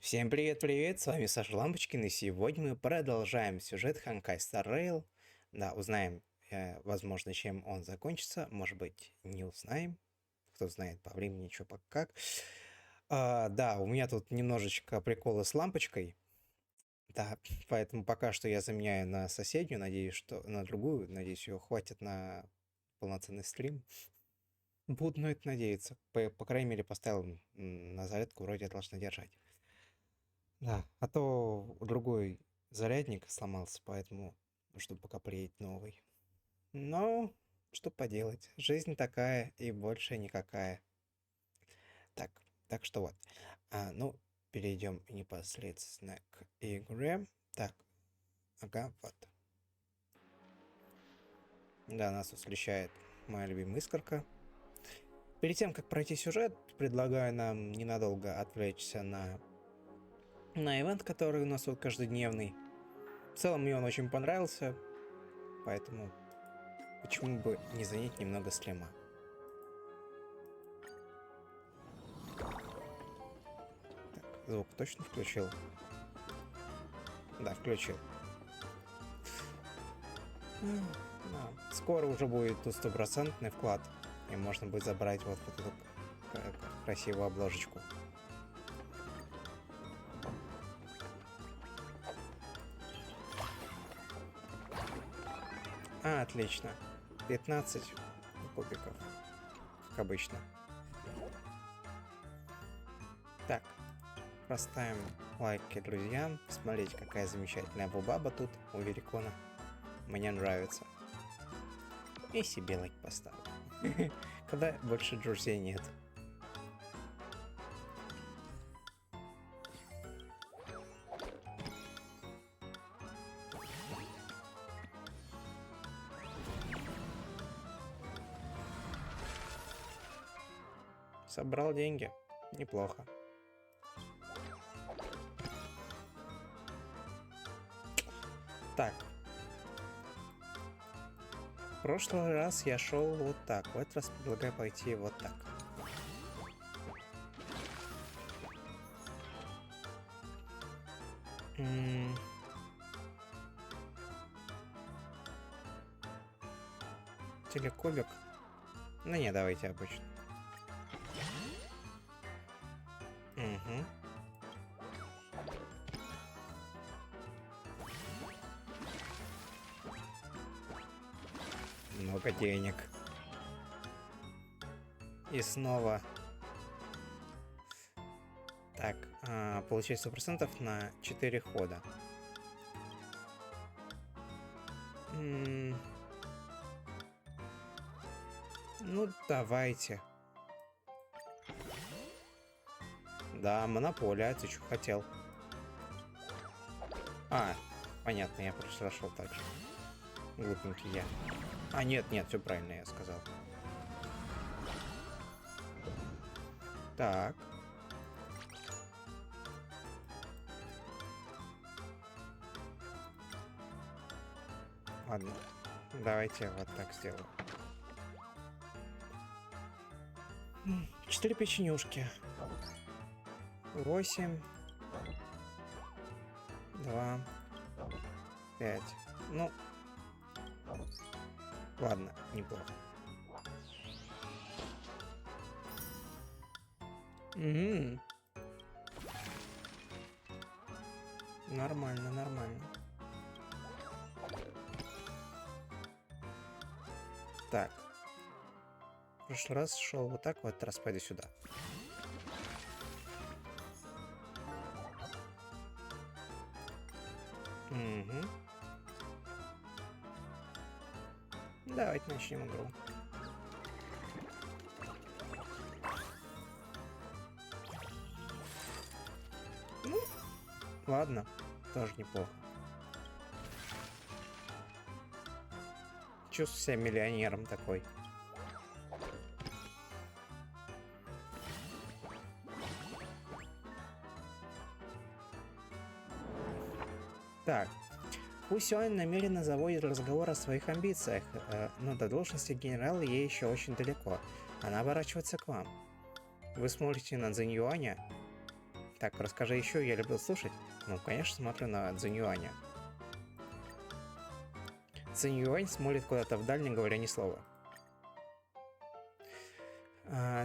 Всем привет-привет, с вами Саша Лампочкин, и сегодня мы продолжаем сюжет Honkai Star Rail. Да, узнаем, возможно, чем он закончится, может быть, не узнаем, кто знает по времени, что как. Да, у меня тут немножечко приколы с лампочкой, да, поэтому пока что я заменяю на соседнюю, надеюсь, что на другую, надеюсь, ее хватит на полноценный стрим. Буду на это надеяться, по крайней мере, поставил на зарядку, вроде должна держать. Да, а то другой зарядник сломался, поэтому жду, пока приедет новый. Но что поделать, жизнь такая и больше никакая. Так что вот. Ну, перейдем непосредственно к игре. Так, ага, вот. Да, нас встречает моя любимая искорка. Перед тем, как пройти сюжет, предлагаю нам ненадолго отвлечься на ивент, который у нас вот каждодневный. В целом мне он очень понравился, поэтому почему бы не занять немного стрима. Так, звук точно включил? Да, включил. Да. Скоро уже будет тут 100% вклад, и можно будет забрать вот эту красивую обложечку. Отлично. 15 кубиков, как обычно. Так, поставим лайки друзьям. Смотрите, какая замечательная бубаба тут у Верикона. Мне нравится. И себе лайк поставлю. Когда больше друзей нет. Собрал деньги. Неплохо. Так. В прошлый раз я шел вот так. В этот раз предлагаю пойти вот так. Телекубик. Ну не, давайте обычно. Угу. Много денег. И снова. Так, получается 100% на 4 хода. Ну, давайте. Да, монополия, ты что хотел? Понятно, я просто зашел так же. Глупенький я. Нет, все правильно я сказал. Так. Ладно, давайте вот так сделаю. 4 печенюшки. 8. 2. 5. Ну. Ладно, неплохо. Нормально. Так. В прошлый раз шел вот так, вот раз пойду сюда. Угу. Давайте начнем игру. Ну, ладно, тоже неплохо. Чувствую себя миллионером такой. Так, пусть он намеренно заводит разговор о своих амбициях, но до должности генерала ей еще очень далеко. Она оборачивается к вам. Вы смотрите на Цзинь Юаня. Так, расскажи еще, я любил слушать. Ну, конечно, смотрю на Цзиньюаня. Цзиньюань смотрит куда-то вдаль, не говоря ни слова.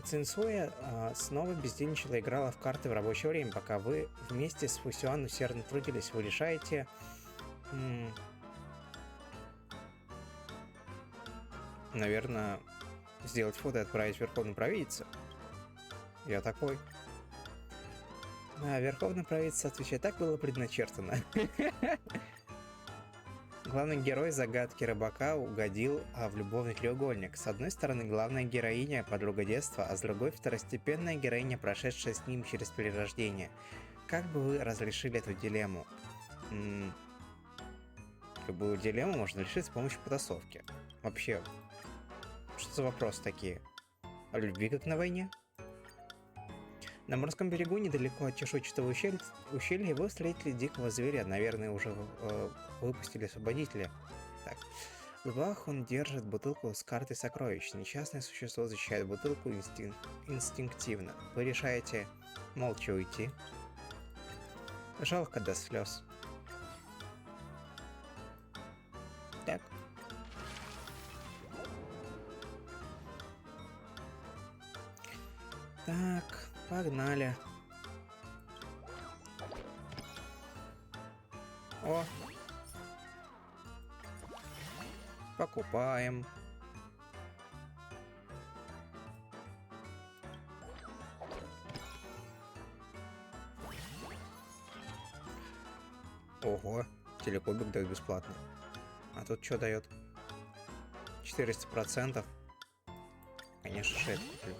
Цинсуя снова бездельничала, играла в карты в рабочее время, пока вы вместе с Фусюан усердно трудились. Вы решаете... наверное, сделать фото и отправить верховной провидице. Я такой. Верховная провидица отвечает, так было предначертано. Главный герой загадки рыбака угодил в любовный треугольник. С одной стороны, главная героиня — подруга детства, а с другой — второстепенная героиня, прошедшая с ним через перерождение. Как бы вы разрешили эту дилемму? Любую дилемму можно решить с помощью потасовки. Вообще, что за вопросы такие? О любви как на войне? На морском берегу, недалеко от чешуйчатого ущелья, вы встретили дикого зверя. Наверное, уже выпустили освободителя. Так. В зубах он держит бутылку с картой сокровищ. Несчастное существо защищает бутылку инстинктивно. Вы решаете молча уйти. Жалко до слез. Так. Так, погнали. О! Покупаем. Ого, телекубик дает бесплатно. А тут что дает? 400%. Конечно, шесть куплю.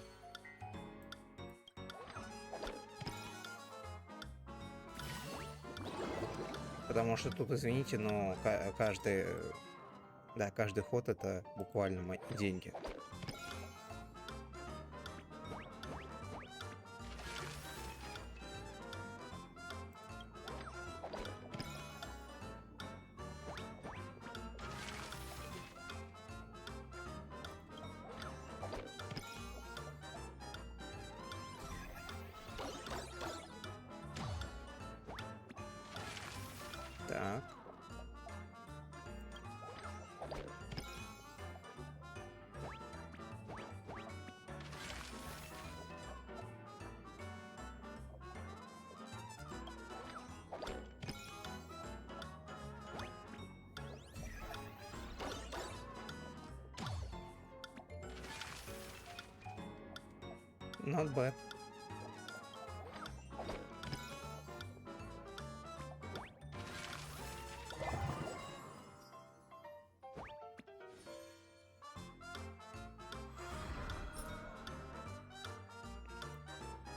Потому что тут, извините, но каждый ход это буквально деньги. Так. Not bad.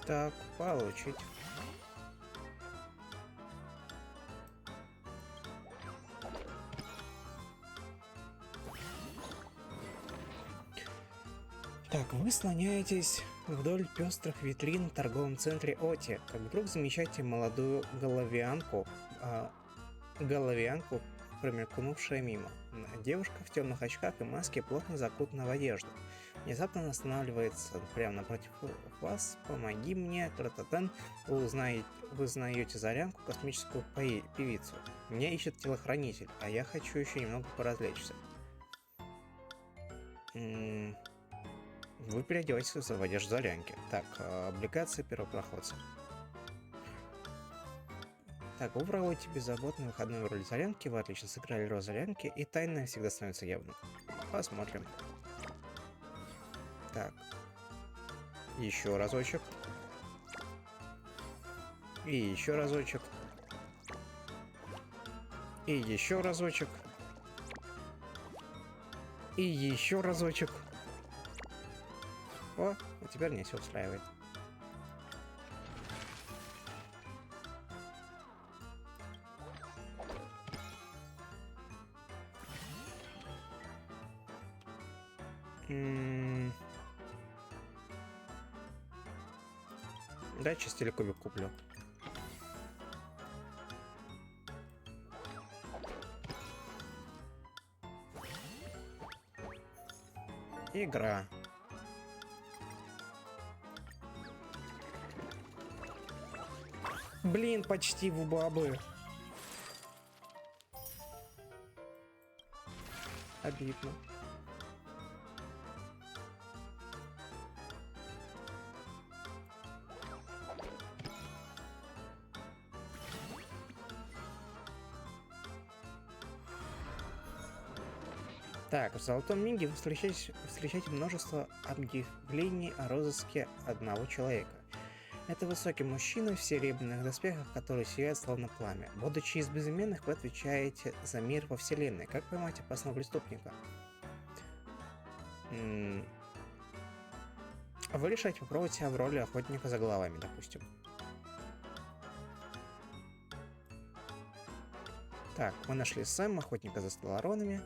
Так, получить. Так, вы слоняетесь вдоль пестрых витрин в торговом центре Оти, как вдруг замечаете молодую головианку, промелькнувшая мимо. Девушка в темных очках и маске, плотно закутана в одежду. Внезапно останавливается прямо напротив вас. Помоги мне, трататен. Вы узнаете Зарянку, космическую певицу. Меня ищет телохранитель, а я хочу еще немного поразвлечься. Вы переодеваетесь в одежду Зарянки. Так, облигация первопроходца. Так, вы проводите беззаботную выходную роль Зарянки, вы отлично сыграли роль Зарянки, и тайное всегда становится явным. Посмотрим. Так. Еще разочек. И еще разочек. И еще разочек. И еще разочек. О, а теперь меня все устраивает. Да, сейчас телекубик куплю. Игра. Блин, почти в бабы. Обидно. Так, в Золотом Миге вы встречаете множество объявлений о розыске одного человека. Это высокий мужчина в серебряных доспехах, который сияет словно пламя. Будучи из безыменных, вы отвечаете за мир во вселенной. Как поймать опасного преступника? Вы решаете попробовать себя в роли охотника за головами, допустим. Так, мы нашли Сэма, охотника за столаронами.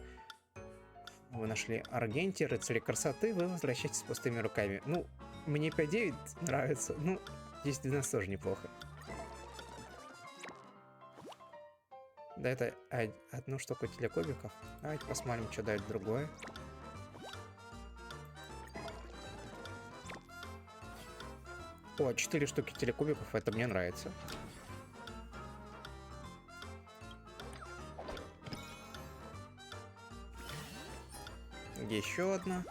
Вы нашли Аргенти, рыцаря красоты. Вы возвращаетесь с пустыми руками. Ну, мне 5-9 нравится. Ну, 10-12 тоже неплохо. Да, это одну штуку телекубиков. Давайте посмотрим, что дает другое. О, 4 штуки телекубиков, это мне нравится. Еще одна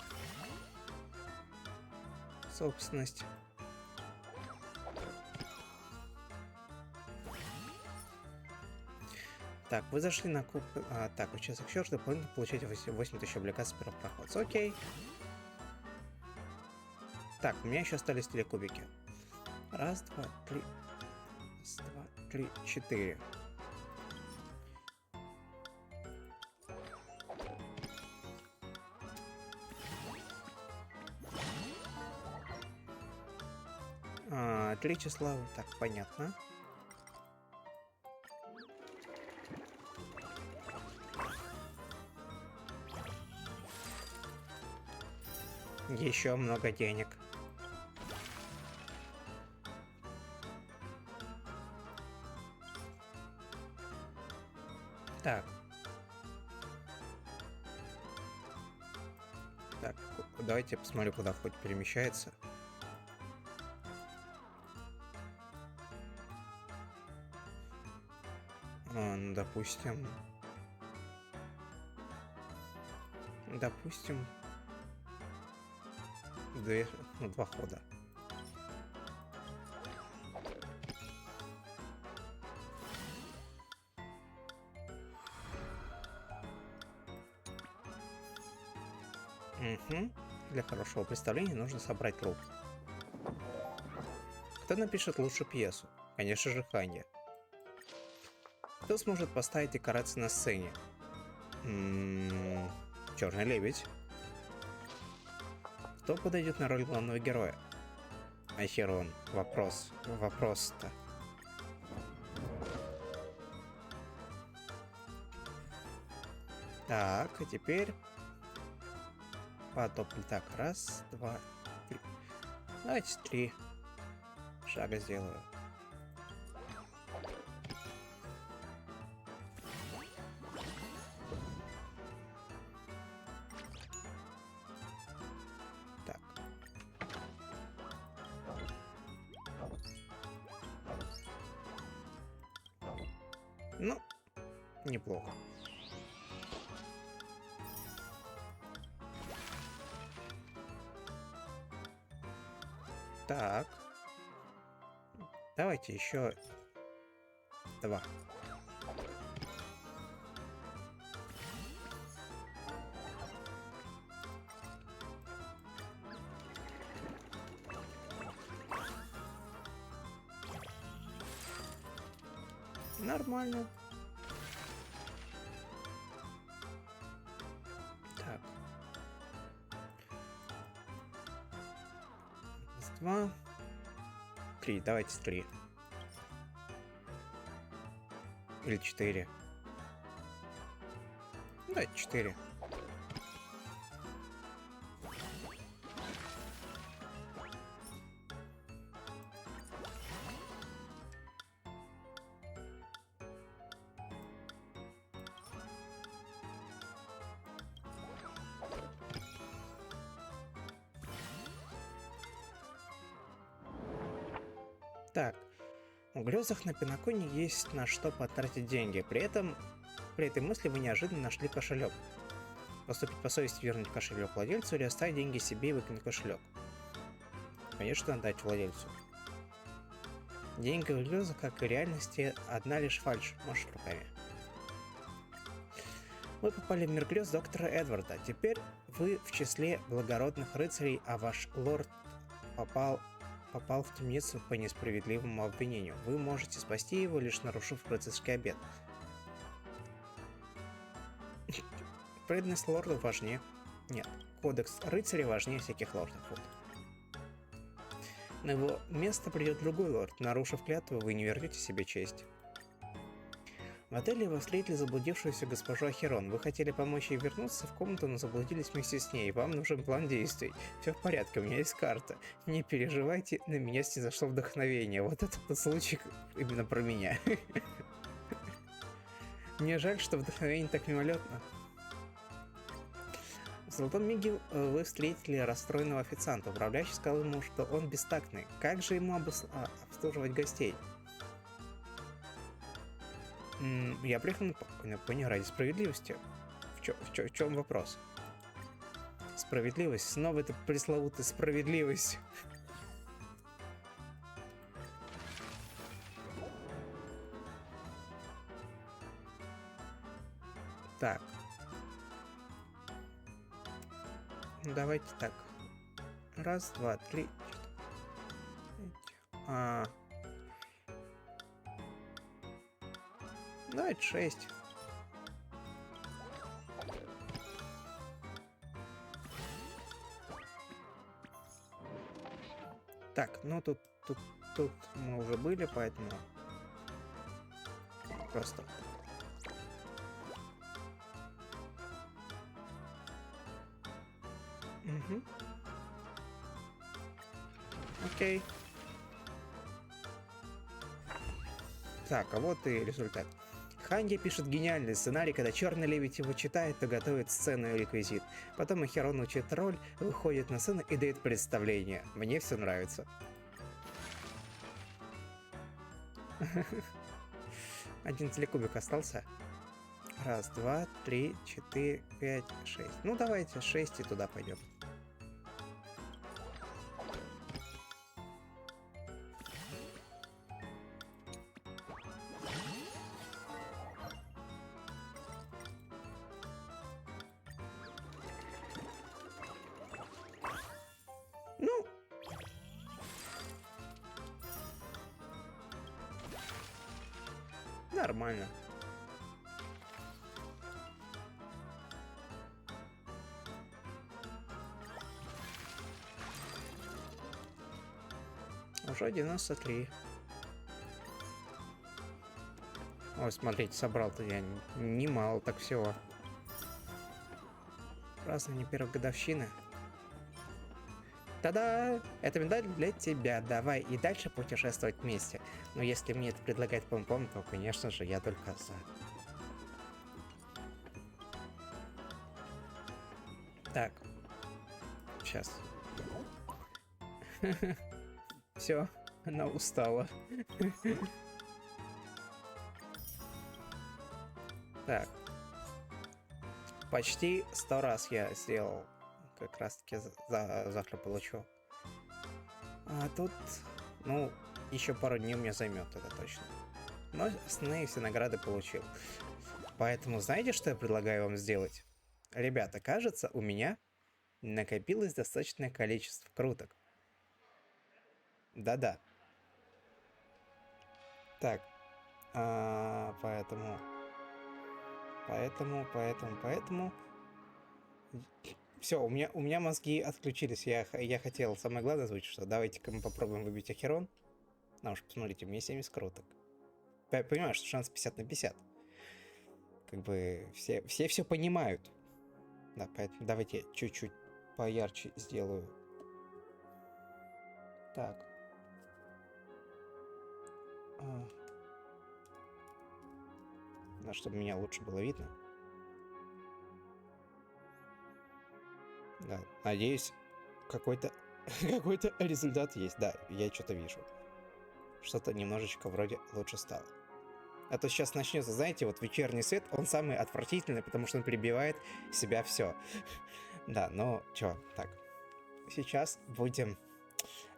собственность. Так, вы зашли на куб... так, участок счет, дополнительно получаете 8000 облигаций первопроходца. Окей. Так, у меня еще остались телекубики. Раз, два, три. Раз, два, три, 4. Три числа, так, понятно. Еще много денег. Так. Так, давайте я посмотрю, куда хоть перемещается. Допустим... два хода. Угу. Для хорошего представления нужно собрать труп. Кто напишет лучшую пьесу? Конечно же, Ханя. Кто сможет поставить декорации на сцене? Черный лебедь. Кто подойдет на роль главного героя? Ахерон. Вопрос-то. Так, а теперь... Потопли. Так, раз, два, три. Давайте 3 шага сделаю. Так. Ну, неплохо. Так. Давайте еще 2. Нормально. Так. 2, 3. Давайте 3. Или 4. Да, 4. Так, В грезах на Пенаконии есть на что потратить деньги. При этой мысли вы неожиданно нашли кошелек. Поступить по совести, вернуть кошелек владельцу или оставить деньги себе и выкинуть кошелек. Конечно, отдать владельцу. Деньги в грезах, как и в реальности, одна лишь фальшь. Машешь руками. Вы попали в мир грез доктора Эдварда. Теперь вы в числе благородных рыцарей, а ваш лорд попал в темницу по несправедливому обвинению. Вы можете спасти его, лишь нарушив рыцарский обет. Преданность лорду важнее. Нет, кодекс рыцаря важнее всяких лордов. Вот. На его место придет другой лорд. Нарушив клятву, вы не вернете себе честь. В отеле вы встретили заблудившуюся госпожу Ахерон. Вы хотели помочь ей вернуться в комнату, но заблудились вместе с ней. Вам нужен план действий. Все в порядке, у меня есть карта. Не переживайте, на меня снизошло вдохновение. Вот этот случай именно про меня. Мне жаль, что вдохновение так мимолетно. В Золотом миге вы встретили расстроенного официанта. Управляющий сказал ему, что он бестактный. Как же ему обслуживать гостей? Я приехал на Пенаконии ради справедливости. В чем вопрос? Справедливость. Снова это пресловутая справедливость. Так. Давайте так. Раз, два, три. Давайте 6. Так, ну тут мы уже были, поэтому просто. Угу. Окей. Так, а вот и результат. Ханги пишет гениальный сценарий, когда черный лебедь его читает, то готовит сцену и реквизит. Потом Ахерон учит роль, выходит на сцену и дает представление. Мне все нравится. Один телекубик остался. Раз, два, три, 4, 5, 6. Ну давайте 6 и туда пойдем. Нормально. Уже 93. Ой, смотрите, собрал-то я немало так всего. Празднование первой годовщины. Та-да! Это медаль для тебя. Давай и дальше путешествовать вместе. Но если мне это предлагает Пом-Пом, то, конечно же, я только за. Так. Сейчас. Все, она устала. Так. Почти 100 раз я сделал. Как раз таки завтра получу. А тут, ну, еще пару дней у меня займет, это точно. Но основные все награды получил. Поэтому знаете, что я предлагаю вам сделать? Ребята, кажется, у меня накопилось достаточное количество круток. Да-да. Так. Поэтому. Все, у меня мозги отключились. Я хотел самое главное озвучить, что давайте-ка мы попробуем выбить Ахерон. Потому что, посмотрите, у меня 70 круток. Я понимаю, что шанс 50 на 50. Как бы все понимают. Да, поэтому давайте я чуть-чуть поярче сделаю. Так. Да, чтобы меня лучше было видно. Да, надеюсь, какой-то результат есть. Да, я что-то вижу. что-то немножечко вроде лучше стало. А то сейчас начнется, знаете, вот вечерний свет, он самый отвратительный, потому что он перебивает в себя все. Да, но чё, так. Сейчас будем...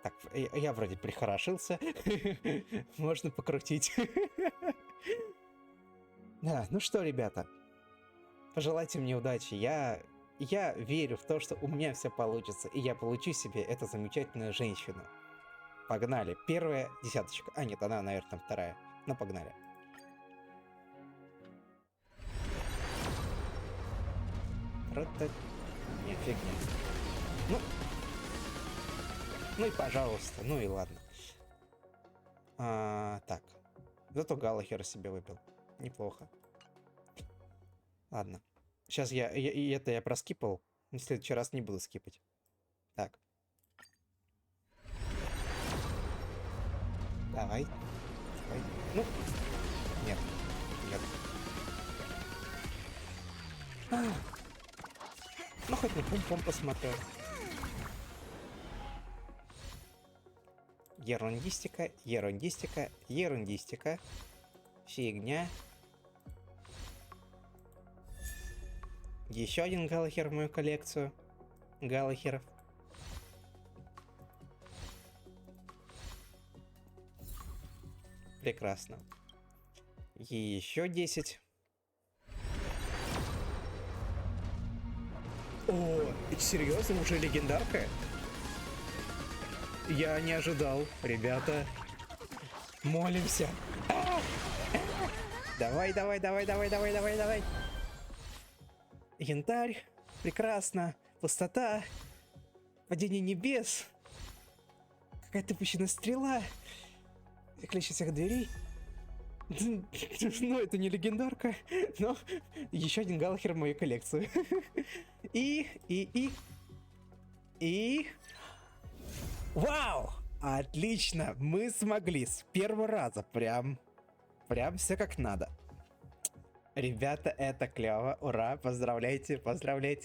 Так, я вроде прихорошился. Можно покрутить. Да, ну что, ребята, пожелайте мне удачи. Я верю в то, что у меня все получится, и я получу себе эту замечательную женщину. Погнали. Первая десяточка. А, нет, она, наверное, там вторая. Ну, погнали. Не, фигня. Ну и пожалуйста, ну и ладно. Так. Зато Галлахера себе выпил. Неплохо. Ладно. Сейчас я проскипал. В следующий раз не буду скипать. Так. Давай. Ну. Нет. Ну, хоть на пум-пум посмотрю. Ерундистика. Фигня. Еще один Галлахер в мою коллекцию. Галлахеров. Прекрасно. И еще 10. О, серьезно, уже легендарка? Я не ожидал, ребята. Молимся. Давай. Янтарь. Прекрасно. Пустота. Падение небес. Какая-то пущена стрела. Ключ всех дверей. Ну, это не легендарка, но еще один Галлахер в мою коллекцию. И... Вау! Отлично! Мы смогли с первого раза. Прям все как надо. Ребята, это клево. Ура! Поздравляйте.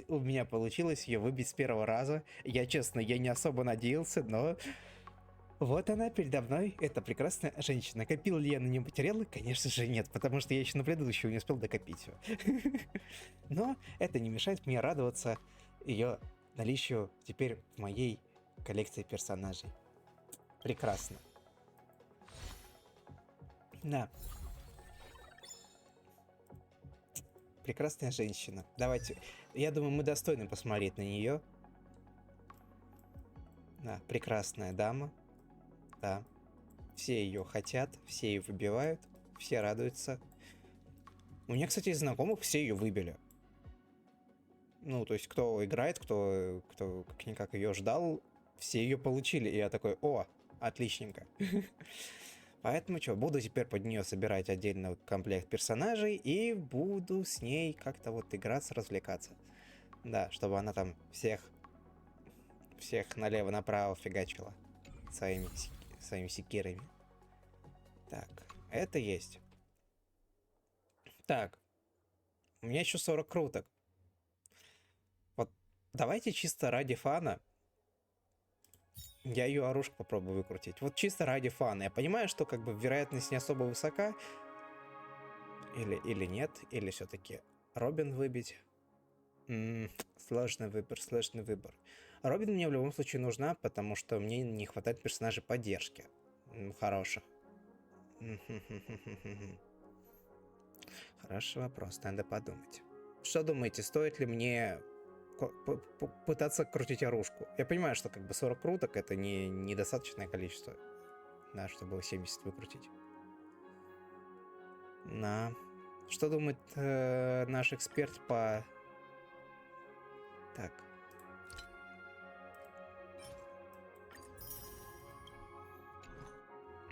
У меня получилось ее выбить с первого раза. Честно, я не особо надеялся, но... Вот она передо мной, эта прекрасная женщина. Копил ли я на нее материалы? Конечно же нет, потому что я еще на предыдущую не успел докопить его. Но это не мешает мне радоваться ее наличию теперь в моей коллекции персонажей. Прекрасно. Да. Прекрасная женщина. Давайте. Я думаю, мы достойны посмотреть на нее. Да, прекрасная дама. Да. Все ее хотят, все ее выбивают, все радуются. У меня, кстати, из знакомых все ее выбили. Ну, то есть, кто играет, кто как-никак ее ждал, все ее получили. И я такой, о, отличненько. Поэтому что, буду теперь под нее собирать отдельный комплект персонажей и буду с ней как-то вот играться, развлекаться. Да, чтобы она там всех налево-направо фигачила своими секирами. Так, это есть. Так, у меня еще 40 круток. Вот давайте чисто ради фана я ее оружку попробую выкрутить. Вот чисто ради фана. Я понимаю, что как бы вероятность не особо высока. Или нет, или все-таки Робин выбить. Сложный выбор. Робин мне в любом случае нужна, потому что мне не хватает персонажей поддержки. Хороших. Хороший вопрос, надо подумать. Что думаете, стоит ли мне пытаться крутить оружку? Я понимаю, что как бы 40 круток это недостаточное количество, да, чтобы 70 выкрутить. На. Что думает наш эксперт по... Так.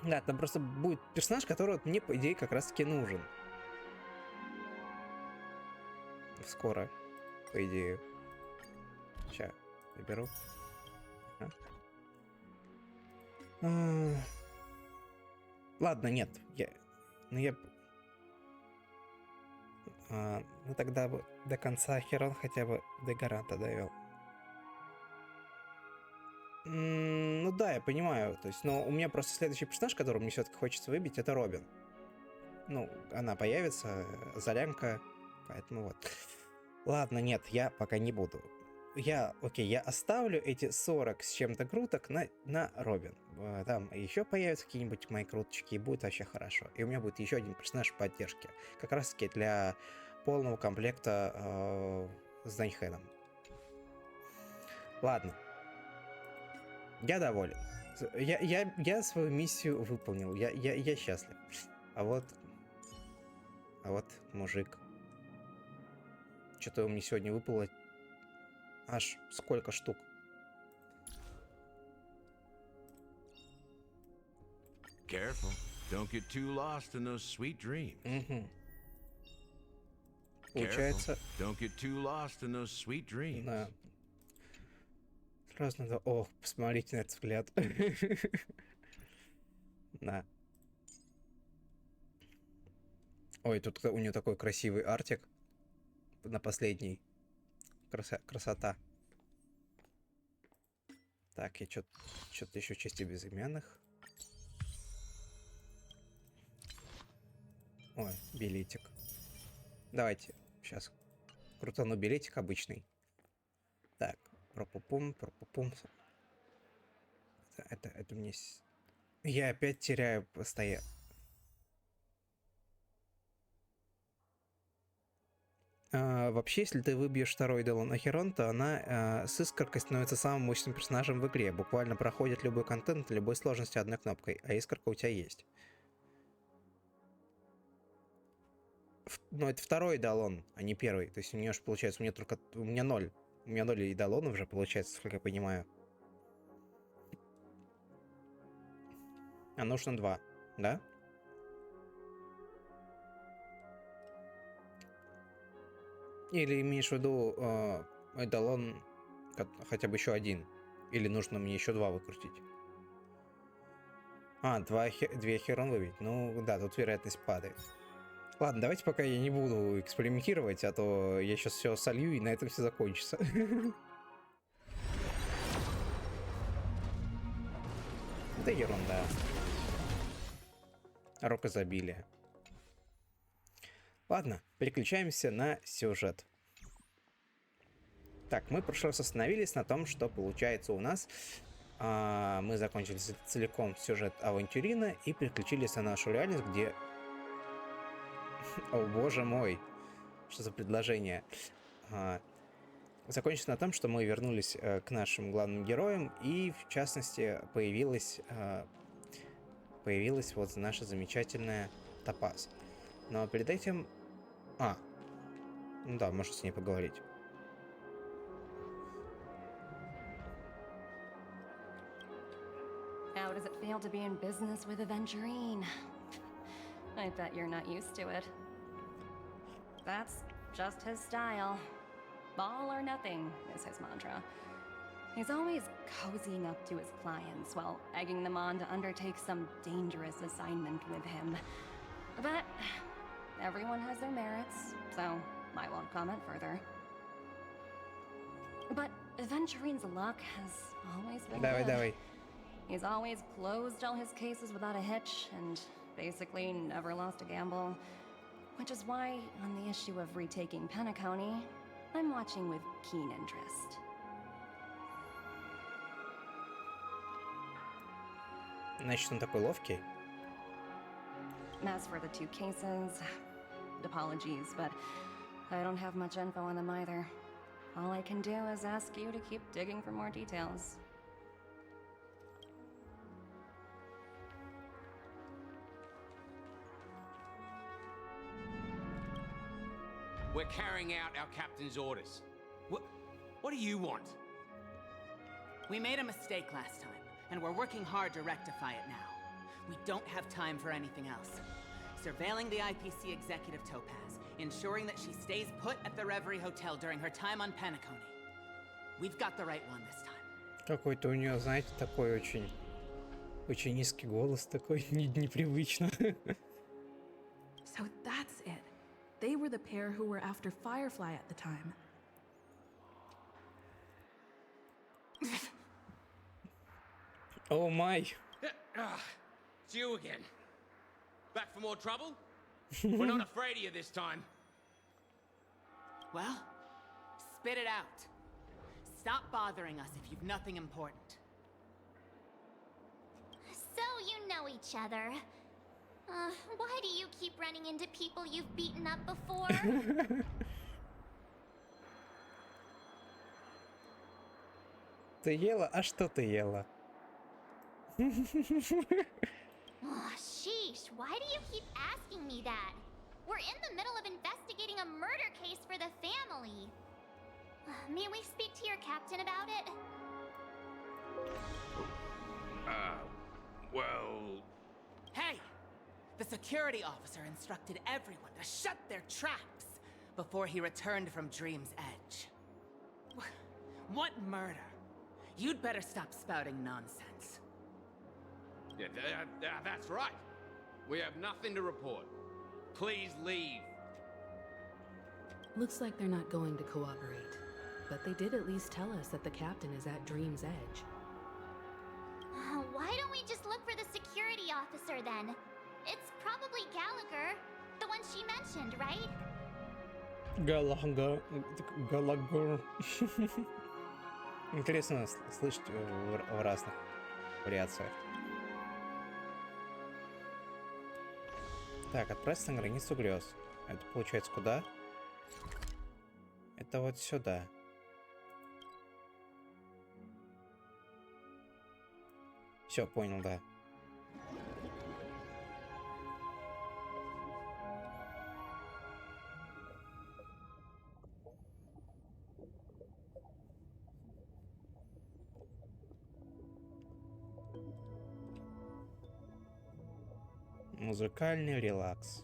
Да, там просто будет персонаж, который вот мне, по идее, как раз-таки нужен. Скоро, по идее. Сейчас, выберу. Ладно, нет. Ну тогда бы до конца Ахерон хотя бы до гаранта довел. Ну да, я понимаю. То есть, но у меня просто следующий персонаж, которого мне все-таки хочется выбить, это Робин. Ну, она появится, Зарянка, поэтому вот. Ладно, нет, я пока не буду. Окей, я оставлю эти 40 с чем-то круток на Робин. Там еще появятся какие-нибудь мои круточки, и будет вообще хорошо. И у меня будет еще один персонаж поддержки. Как раз таки для полного комплекта с Даньхеном. Ладно. Я доволен. Я свою миссию выполнил. Я счастлив. А вот мужик. Что-то мне сегодня выпало аж сколько штук. Careful. Don't get too lost in those sweet dreams. Угу. Получается... Don't get too lost in those sweet dreams. Да. Сразу надо... Ох, посмотрите на этот взгляд. Да. Ой, тут у нее такой красивый артик. На последний. Красота. Так, я что-то еще части безымянных. Ой, билетик. Давайте, сейчас крутану билетик обычный. Так, пропупум. Это мне... Я опять теряю постоянно. Вообще, если ты выбьешь второй Выбиваем Ахерон, то она с искоркой становится самым мощным персонажем в игре. Буквально проходит любой контент любой сложности одной кнопкой, а искорка у тебя есть. Но это второй идолон, а не первый. То есть у меня же получается, у меня 0. У меня 0 идолонов уже получается, сколько я понимаю. А нужно 2, да? Или имеешь в виду идолон хотя бы еще один? Или нужно мне еще 2 выкрутить? А, 2 Ахерон выбить. Ну да, тут вероятность падает. Ладно, давайте пока я не буду экспериментировать, а то я сейчас все солью и на этом все закончится. Да ерунда. Рок изобилия. Ладно, переключаемся на сюжет. Так, мы в прошлый раз остановились на том, что получается у нас. Мы закончили целиком сюжет авантюрина и переключились на нашу реальность, где... О боже мой, что за предложение. Закончилось на том, что мы вернулись к нашим главным героям, и в частности появилась вот наша замечательная Топаз. Но перед этим... ну да, можно с ней поговорить. How does it feel to be in business with Aventurine? I bet you're not used to it. That's just his style. All or nothing is his mantra. He's always cozying up to his clients while egging them on to undertake some dangerous assignment with him. But everyone has their merits, so I won't comment further. But Aventurine's luck has always been good. He's always closed all his cases without a hitch and basically never lost a gamble. Which is why, on the issue of retaking Peniconii, I'm watching with keen interest. Значит, он такой ловкий. As for the 2 cases, apologies, but I don't have much info on them either. All I can do is ask you to keep digging for more details. We're carrying out our captain's orders. What do you want? We made a mistake last time, and we're working hard to rectify it now. We don't have time for anything else. Surveilling the IPC executive Topaz, ensuring that she stays put at the Reverie Hotel during her time on Peniconii. We've got the right one this time. Какой-то у нее, знаете, такой очень низкий голос, такой непривычно. So that's it. They were the pair who were after Firefly at the time. О май. It's you again. Back for more trouble? We're not afraid of you this time. Well, spit it out. Stop bothering us if you've nothing important. So you know each other. Why do you keep running into people you've beaten up before? Ты ела? А что ты ела? Oh, sheesh, why do you keep asking me that? We're in the middle of investigating a murder case for the family. May we speak to your captain about it? Well... Hey! The security officer instructed everyone to shut their traps before he returned from Dream's Edge. What murder? You'd better stop spouting nonsense. Yeah, that's right. We have nothing to report. Please leave. Looks like they're not going to cooperate. But they did at least tell us that the captain is at Dream's Edge. Why don't we just look for the security officer then? It's probably Gallagher, the one she mentioned, right? Галагар. Интересно слышать в разных вариациях. Так, отправиться на границу грез. Это получается куда? Это вот сюда. Все, понял, да. Музыкальный релакс.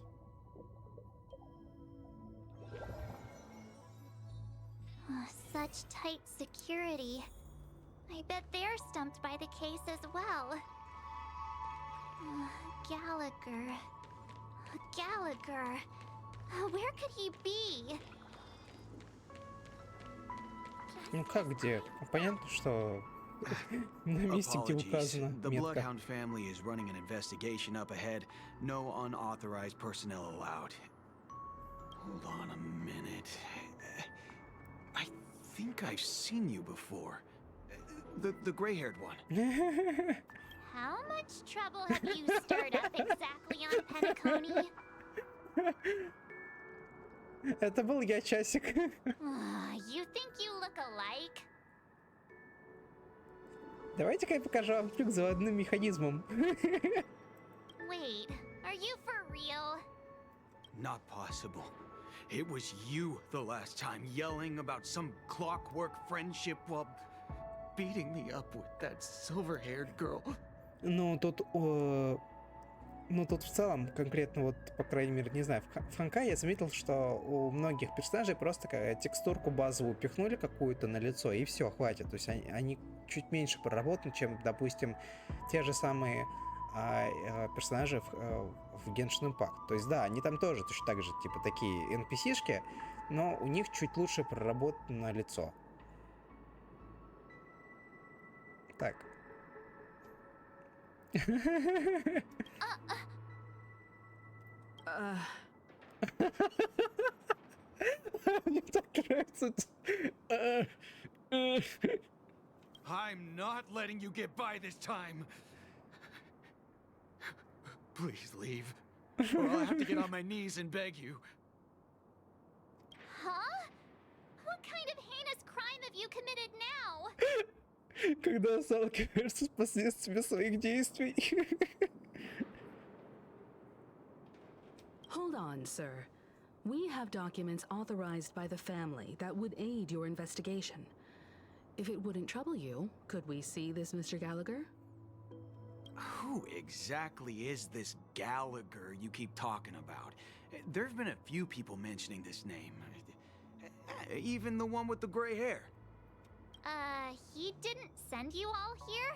Such tight security. I bet they're stumped by the case as well. Gallagher. Gallagher. Where could he be? Ну как где? Понятно, что на месте, где указано The метка. Bloodhound family is running an investigation up ahead. No unauthorized personnel allowed. Hold on a minute. I think I've seen you before. The gray-haired one. How much trouble have you stirred up exactly on Penaconii? Это был я, часик. You think you look alike? Давайте-ка я покажу вам трюк с заводным механизмом. Wait, are you for real? Not possible. It was you the last time yelling about some clockwork friendship while beating me up with that silver-haired girl. Ну, тут в целом, конкретно вот, по крайней мере, не знаю, в Honkai я заметил, что у многих персонажей просто текстурку базовую пихнули какую-то на лицо, и все, хватит. То есть они чуть меньше проработаны, чем, допустим, те же самые персонажи в Genshin Impact. То есть, да, они там тоже точно так же, типа, такие NPC-шки, но у них чуть лучше проработано лицо. Так. Мне так нравится. I'm not letting you get by this time. Please leave, or I'll have to get on my knees and beg you. Huh? What kind of heinous crime have you committed now? Когда сталкиваешься с последствиями своих действий. Hold on, sir. We have documents authorized by the family that would aid your investigation. If it wouldn't trouble you, could we see this Mr. Gallagher? Who exactly is this Gallagher you keep talking about? There's been a few people mentioning this name. Even the one with the gray hair. He didn't send you all here?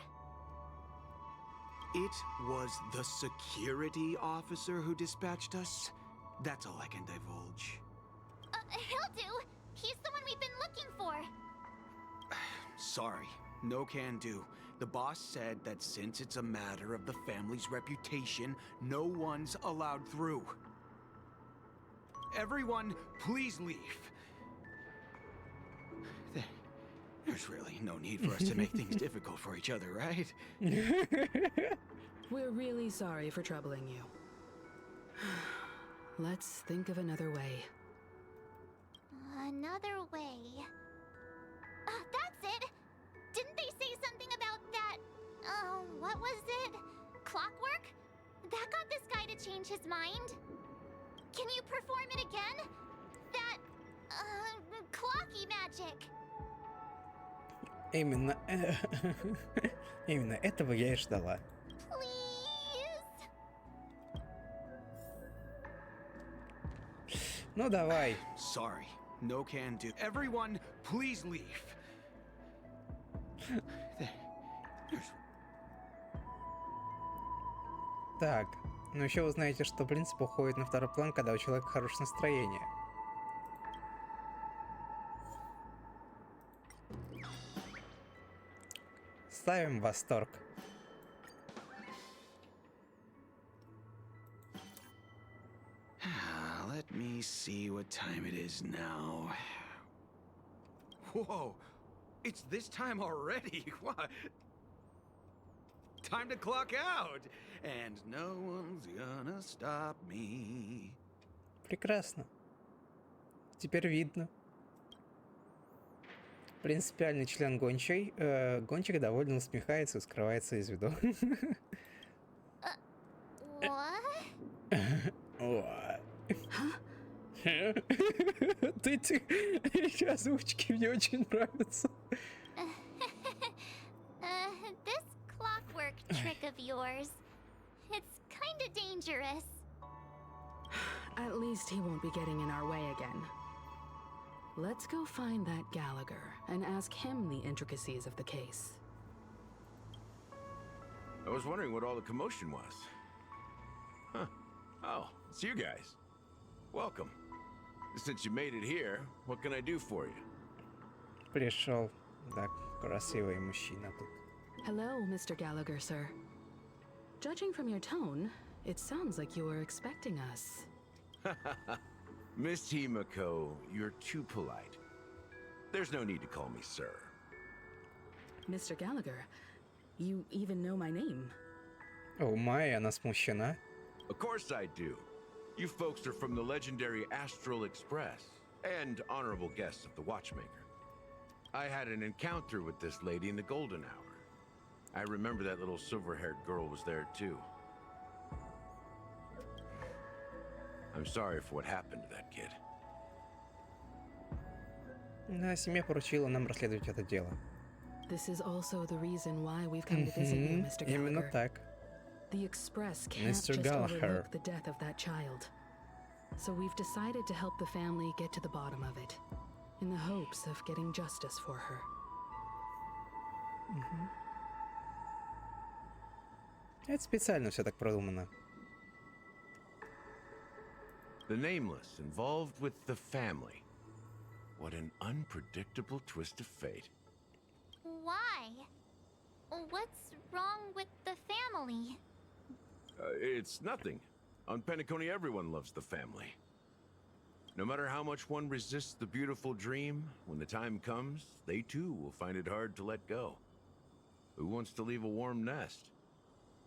It was the security officer who dispatched us. That's all I can divulge. He'll do. He's the one we've been looking for. Sorry, no can do. The boss said that since it's a matter of the family's reputation, no one's allowed through. Everyone, please leave. There's really no need for us to make things difficult for each other, right? We're really sorry for troubling you. Let's think of another way. Another way. That's it! Didn't they say something about that? What was it? Clockwork? That got this guy to change his mind. Can you perform it again? That, clocky magic. Именно... Именно этого я и ждала. Please? Ну давай. Sorry, no can do. Everyone, please leave. There's... Так, ну еще вы знаете, что принцип уходит на второй план, когда у человека хорошее настроение. Ставим восторг. Let me see what time it is now. Whoa, it's this time already. What? Time to clock out, and no one's gonna stop me. Прекрасно. Теперь видно. Принципиальный член гончей. Гончик довольно усмехается и скрывается из виду. What? Ты эти озвучки мне очень нравятся. This clockwork trick of yours, it's kinda dangerous. At least he won't be getting in our way again. Let's go find that Gallagher and ask him the intricacies of the case. I was wondering what all the commotion was. Huh. Oh, it's you guys. Welcome. Since you made it here, what can I do for you? Пришел, да, красивый мужчина тут. Hello, Mr. Gallagher, sir. Judging from your tone, it sounds like you were expecting us. Miss Himiko, you're too polite. There's no need to call me sir. Mr. Gallagher, you even know my name. О, Майя, она смущена. Of course I do. You folks are from the legendary Astral Express and honorable guests of the Watchmaker. I had an encounter with this lady in the Golden Hour. I remember that little silver-haired girl was there too. I'm sorry for what happened to that kid. Да, семья поручила нам расследовать это дело. This is also the reason why we've come to visit you, Mr. Именно Gallagher. так. The Express can't Mr. just Gallagher. overlook the death of that child. So we've decided to help the family get to the bottom of it, in the hopes of getting justice for her. Это специально все так продумано. The Nameless involved with the family. What an unpredictable twist of fate. Why? What's wrong with the family? It's nothing. On Peniconii, everyone loves the family. No matter how much one resists the beautiful dream, when the time comes, they too will find it hard to let go. Who wants to leave a warm nest?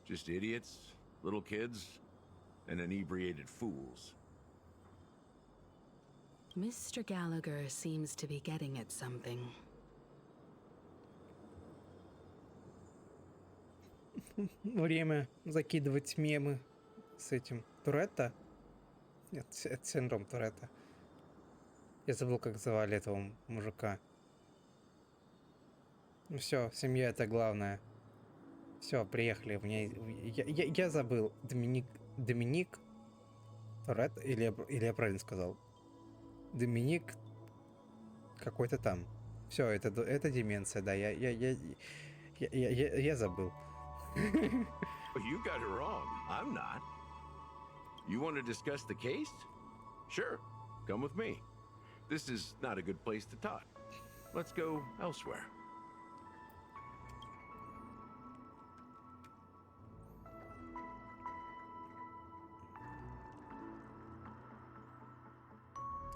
Just idiots, little kids, and inebriated fools. Mr. Gallagher seems to be getting at something. Время закидывать мемы с этим Туретта. Нет, это синдром Туретта. Я забыл, как звали этого мужика. Ну все, семья это главное. Все, приехали. Я забыл. Доминик Туретт, или я правильно сказал? Доминик какой-то там. Все, это деменция, да. Я забыл. You got it wrong. I'm not. You want to discuss the case? Sure. Come with me. This is not a good place to talk. Let's go elsewhere.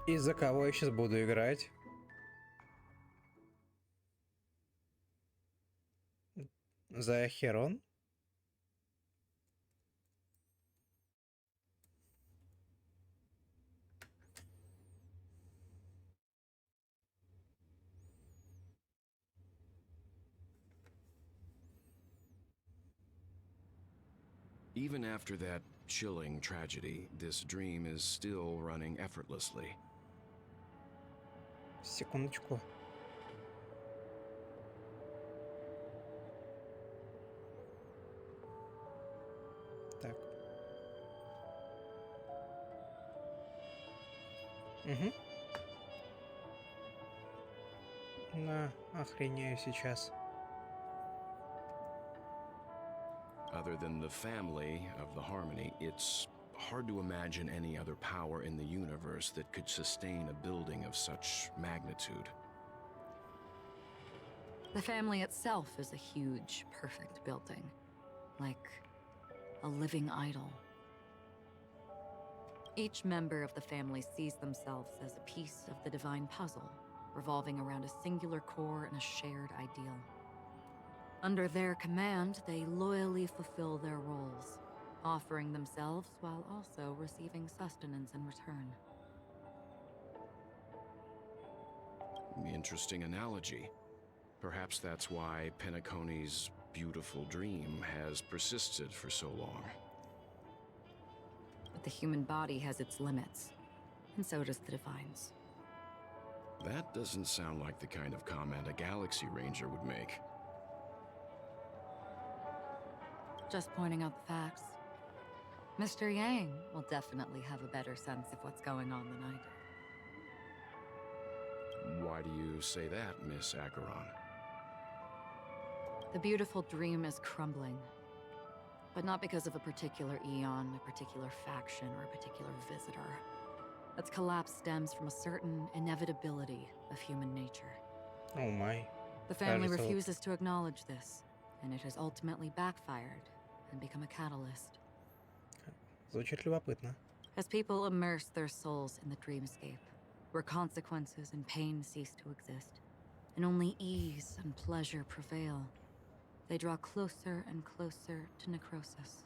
И за кого я сейчас буду играть? За Ахерон? Even after that chilling tragedy, this dream is still running effortlessly. Секундочку. Так. Угу. На, охренею сейчас. Other than the family of the harmony, it's hard to imagine any other power in the universe that could sustain a building of such magnitude. The family itself is a huge, perfect building. Like a living idol. Each member of the family sees themselves as a piece of the divine puzzle, revolving around a singular core and a shared ideal. Under their command, they loyally fulfill their roles, offering themselves while also receiving sustenance in return. Interesting analogy. Perhaps that's why Penicone's beautiful dream has persisted for so long. But the human body has its limits, and so does the divine's. That doesn't sound like the kind of comment a Galaxy Ranger would make. Just pointing out the facts. Mr. Yang will definitely have a better sense of what's going on than I do. Why do you say that, Miss Acheron? The beautiful dream is crumbling. But not because of a particular eon, a particular faction, or a particular visitor. Its collapse stems from a certain inevitability of human nature. Oh my. The family Кажется, refuses to acknowledge this, and it has ultimately backfired and become a catalyst. Звучит любопытно. As people immerse their souls in the dreamscape, where consequences and pain cease to exist, and only ease and pleasure prevail, they draw closer and closer to necrosis.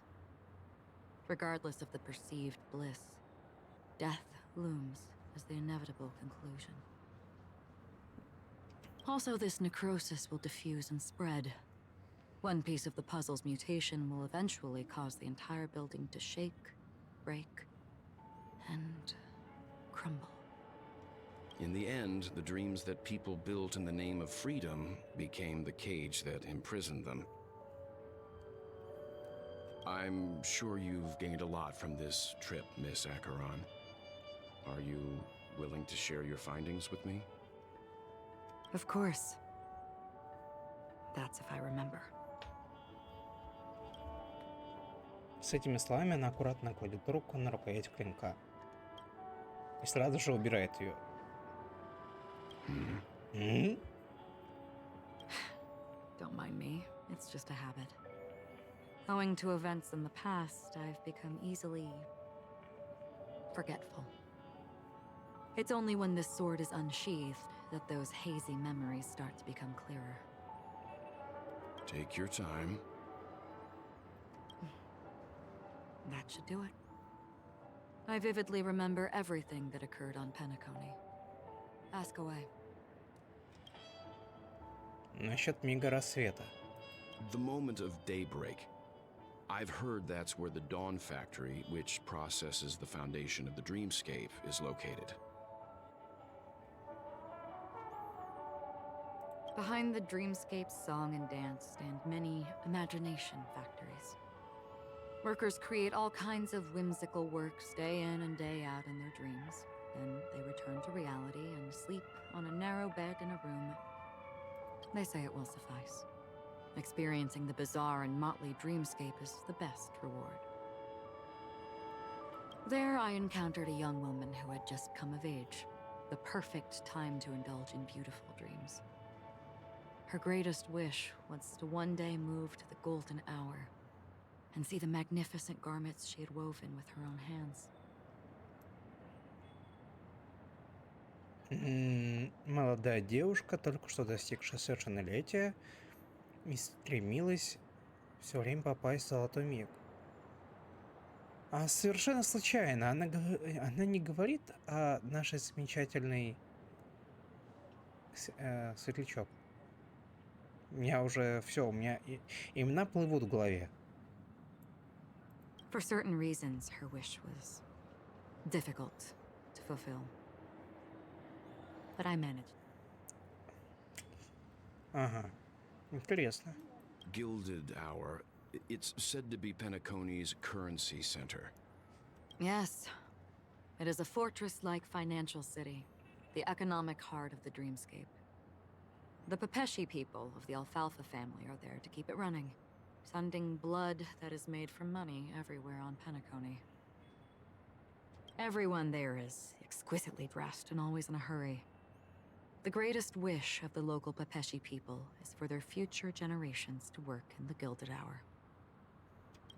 Regardless of the perceived bliss, death looms as the inevitable conclusion. Also, this necrosis will diffuse and spread. One piece of the puzzle's mutation will eventually cause the entire building to shake, break, and crumble. In the end, the dreams that people built in the name of freedom became the cage that imprisoned them. I'm sure you've gained a lot from this trip, Miss Acheron. Are you willing to share your findings with me? Of course. That's if I remember. С этими словами она аккуратно кладет руку на рукоять клинка. И сразу же убирает ее. Don't mind me. It's just a habit. Owing to events in the past, I've become easily forgetful. It's only when this sword is unsheathed that those hazy memories start to become clearer. Take your time. That should do it. I vividly remember everything that occurred on Peniconii. Ask away. Насчет мига рассвета. The moment of daybreak. I've heard that's where the Dawn Factory, which processes the foundation of the dreamscape, is located. Behind the dreamscape's song and dance stand many imagination factories. Workers create all kinds of whimsical works day in and day out in their dreams. Then they return to reality and sleep on a narrow bed in a room. They say it will suffice. Experiencing the bizarre and motley dreamscape is the best reward. There I encountered a young woman who had just come of age, the perfect time to indulge in beautiful dreams. Her greatest wish was to one day move to the golden hour and see the magnificent garments she had woven with her own hands. Молодая девушка, только что достигшая совершеннолетия, и стремилась все время попасть в золотой миг. А совершенно случайно она не говорит о нашей замечательной светлячок. У меня уже все, у меня имена плывут в голове. For certain reasons, her wish was difficult to fulfill. But I managed. Ага, интересно. Gilded Hour. It's said to be Penaconi's currency center. Yes. It is a fortress-like financial city, the economic heart of the dreamscape. The Pepeshi people of the Alfalfa family are there to keep it running, sending blood that is made from money everywhere on Penacony. Everyone there is exquisitely dressed and always in a hurry. The greatest wish of the local Pepeshi people is for their future generations to work in the Gilded Hour.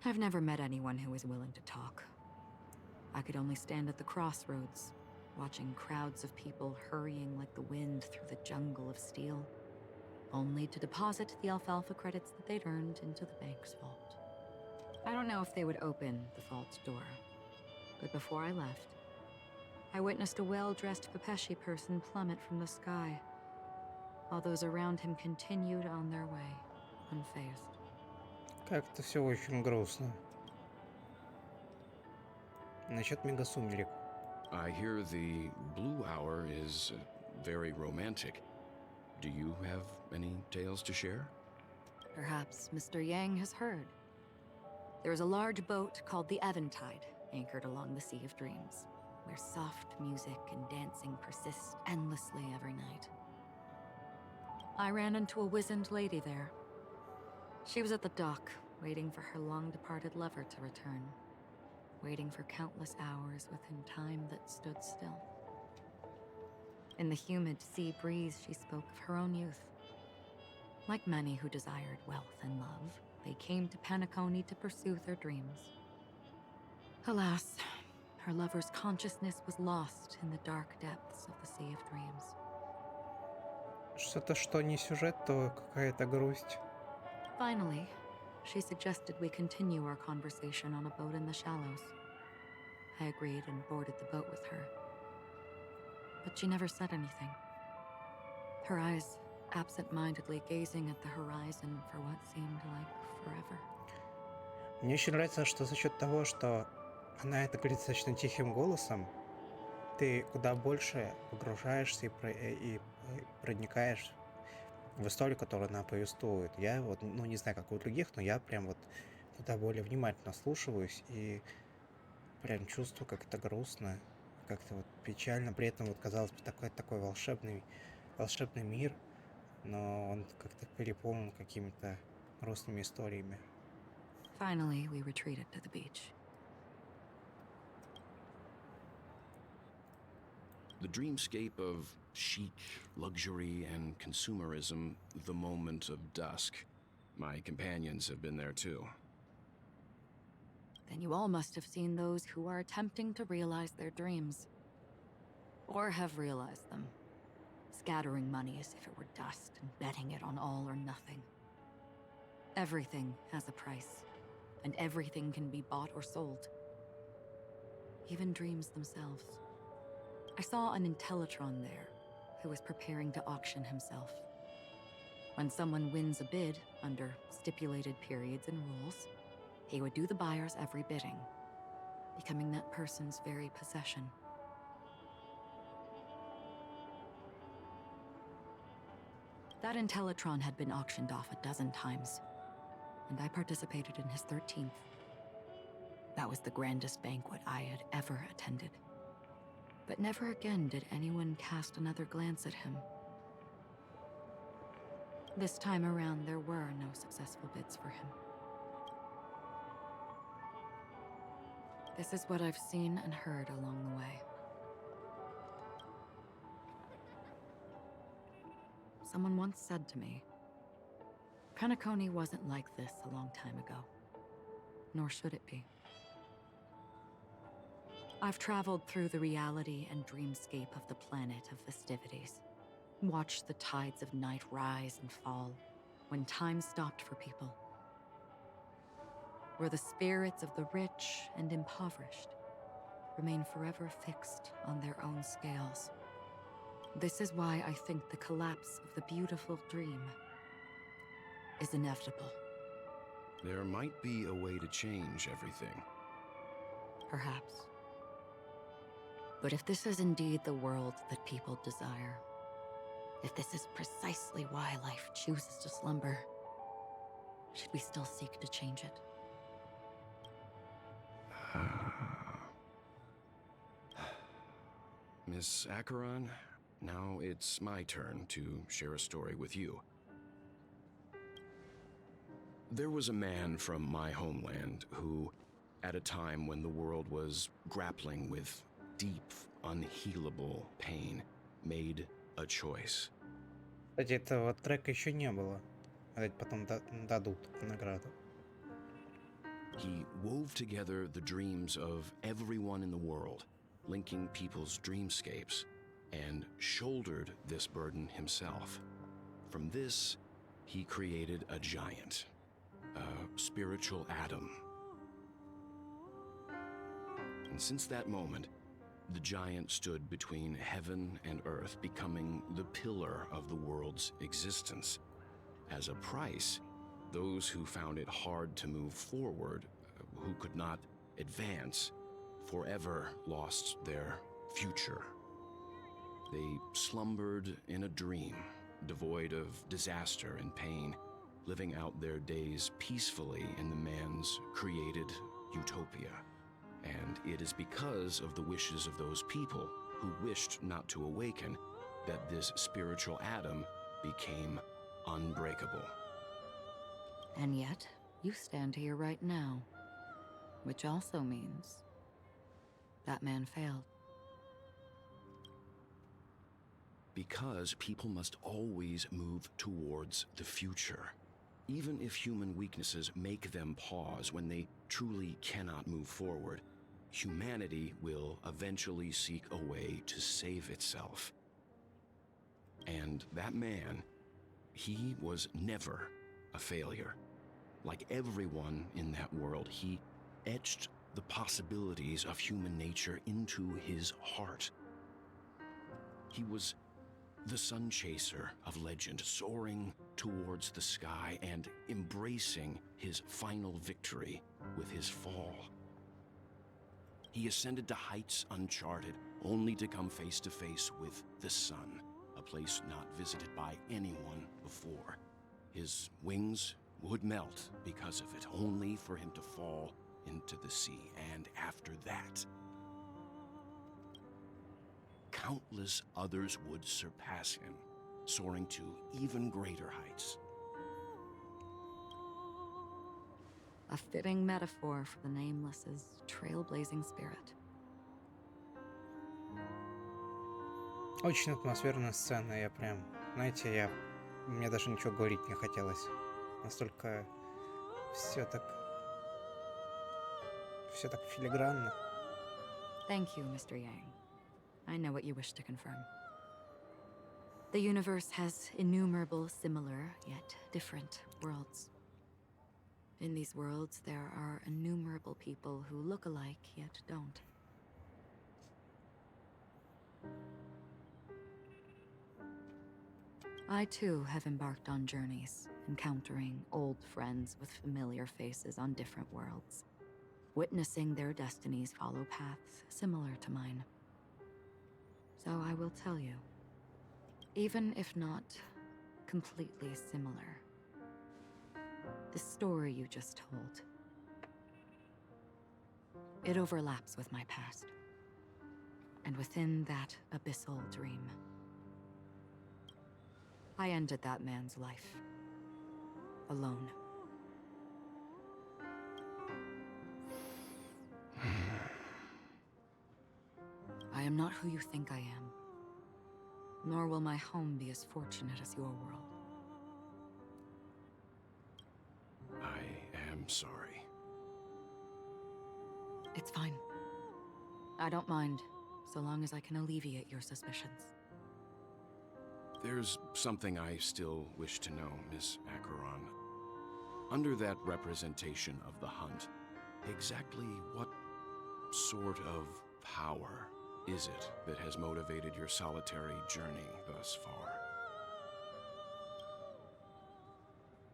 I've never met anyone who is willing to talk. I could only stand at the crossroads, watching crowds of people hurrying like the wind through the jungle of steel, only to deposit the alfalfa credits that they'd earned into the bank's vault. I don't know if they would open the vault's door, but before I left, I witnessed a well-dressed Pepeshi person plummet from the sky, while those around him continued on their way, unfazed. Как-то все очень грустно. Насчет мегасумерек. I hear the Blue Hour is very romantic. Do you have any tales to share? Perhaps Mr. Yang has heard. There is a large boat called the Eventide, anchored along the Sea of Dreams, where soft music and dancing persist endlessly every night. I ran into a wizened lady there. She was at the dock, waiting for her long-departed lover to return, waiting for countless hours within time that stood still. In the humid sea breeze, she spoke of her own youth. Like many who desired wealth and love, they came to Peniconey to pursue their dreams. Alas, her lover's consciousness was lost in the dark depths of the Sea of Dreams. Что-то, что не сюжет, то какая-то грусть. Finally, she suggested we continue our conversation on a boat in the shallows. I agreed and boarded the boat with her. But she never said anything. Her eyes absent-mindedly gazing at the horizon for what seemed like forever. Мне очень нравится, что за счет того, что она это говорит достаточно тихим голосом, ты куда больше погружаешься и проникаешь в историю, которую она повествует. Я вот, ну, не знаю, как у других, но я прям вот туда более внимательно слушаюсь и прям чувствую, как это грустно, как-то вот печально. При этом вот, казалось бы, такой волшебный мир, но он как-то переполнен какими-то грустными историями. Finally, we retreated to the beach. The dreamscape of chic, luxury, and consumerism, the moment of dusk. My companions have been there too. Then you all must have seen those who are attempting to realize their dreams. Or have realized them. Scattering money as if it were dust and betting it on all or nothing. Everything has a price, and everything can be bought or sold. Even dreams themselves. I saw an Intellitron there, who was preparing to auction himself. When someone wins a bid under stipulated periods and rules, he would do the buyer's every bidding, becoming that person's very possession. That Intellitron had been auctioned off a dozen times, and I participated in his 13th. That was the grandest banquet I had ever attended. But never again did anyone cast another glance at him. This time around, there were no successful bids for him. This is what I've seen and heard along the way. Someone once said to me, Peniconey wasn't like this a long time ago, nor should it be. I've traveled through the reality and dreamscape of the planet of festivities. Watched the tides of night rise and fall when time stopped for people. Where the spirits of the rich and impoverished remain forever fixed on their own scales. This is why I think the collapse of the beautiful dream is inevitable. There might be a way to change everything. Perhaps. But if this is indeed the world that people desire, if this is precisely why life chooses to slumber, should we still seek to change it? Miss Acheron, now it's my turn to share a story with you. There was a man from my homeland who, at a time when the world was grappling with deep, unhealable pain, made a choice. Кстати, этого трека еще не было. Опять потом дадут награду. He wove together the dreams of everyone in the world, linking people's dreamscapes, and shouldered this burden himself. From this, he created a giant, a spiritual atom. And since that moment, the giant stood between heaven and earth, becoming the pillar of the world's existence. As a price, those who found it hard to move forward, who could not advance, forever lost their future. They slumbered in a dream, devoid of disaster and pain, living out their days peacefully in the man's created utopia. And it is because of the wishes of those people who wished not to awaken that this spiritual atom became unbreakable. And yet, you stand here right now, which also means that man failed. Because people must always move towards the future. Even if human weaknesses make them pause when they truly cannot move forward, humanity will eventually seek a way to save itself. And that man, he was never a failure. Like everyone in that world, he etched the possibilities of human nature into his heart. He was the sun chaser of legend, soaring towards the sky and embracing his final victory with his fall. He ascended to heights uncharted, only to come face to face with the sun, a place not visited by anyone before. His wings would melt because of it, only for him to fall into the sea. And after that, countless others would surpass him, soaring to even greater heights. A fitting metaphor for the Nameless's trailblazing spirit. Очень атмосферная сцена, я прям, знаете, мне даже ничего говорить не хотелось. Настолько все так филигранно. Thank you, Mr. Yang. I know what you wish to confirm. The universe has innumerable similar, yet different worlds. In these worlds, there are innumerable people who look alike, yet don't. I too have embarked on journeys, encountering old friends with familiar faces on different worlds, witnessing their destinies follow paths similar to mine. So I will tell you, even if not completely similar, the story you just told, it overlaps with my past, and within that abyssal dream, I ended that man's life, alone. I am not who you think I am, nor will my home be as fortunate as your world. I am sorry. It's fine. I don't mind, so long as I can alleviate your suspicions. There's something I still wish to know, Miss Acheron. Under that representation of the hunt, exactly what sort of power is it that has motivated your solitary journey thus far?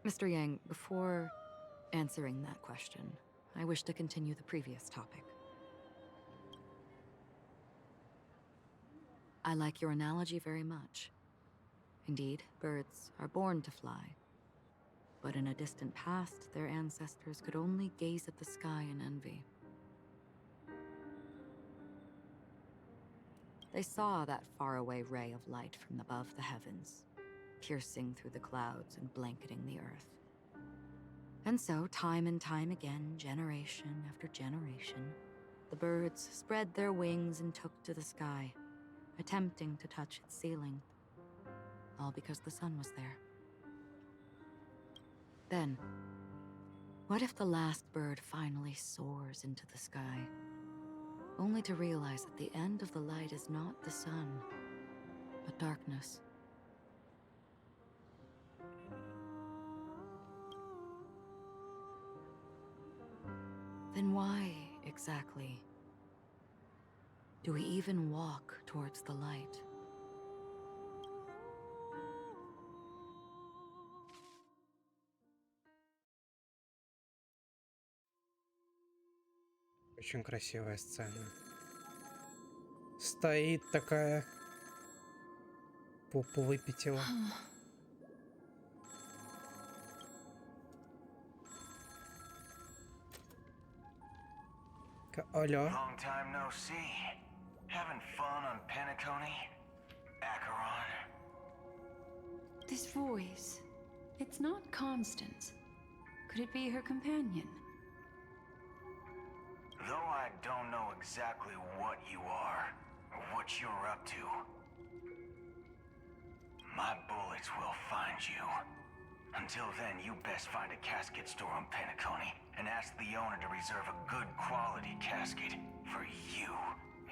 Mr. Yang, before answering that question, I wish to continue the previous topic. I like your analogy very much. Indeed, birds are born to fly. But in a distant past, their ancestors could only gaze at the sky in envy. They saw that faraway ray of light from above the heavens, piercing through the clouds and blanketing the earth. And so, time and time again, generation after generation, the birds spread their wings and took to the sky, attempting to touch its ceiling, all because the sun was there. Then, what if the last bird finally soars into the sky, only to realize that the end of the light is not the sun, but darkness? Then why, exactly, do we even walk towards the light? Очень красивая сцена. Стоит такая, попу выпятила. Алло. Long time no see. Having fun on Peniconii? Acheron? This voice, it's not Constance. Could it be her companion? Though I don't know exactly what you are, or what you're up to, my bullets will find you. Until then, you best find a casket store on Peniconii and ask the owner to reserve a good quality casket for you,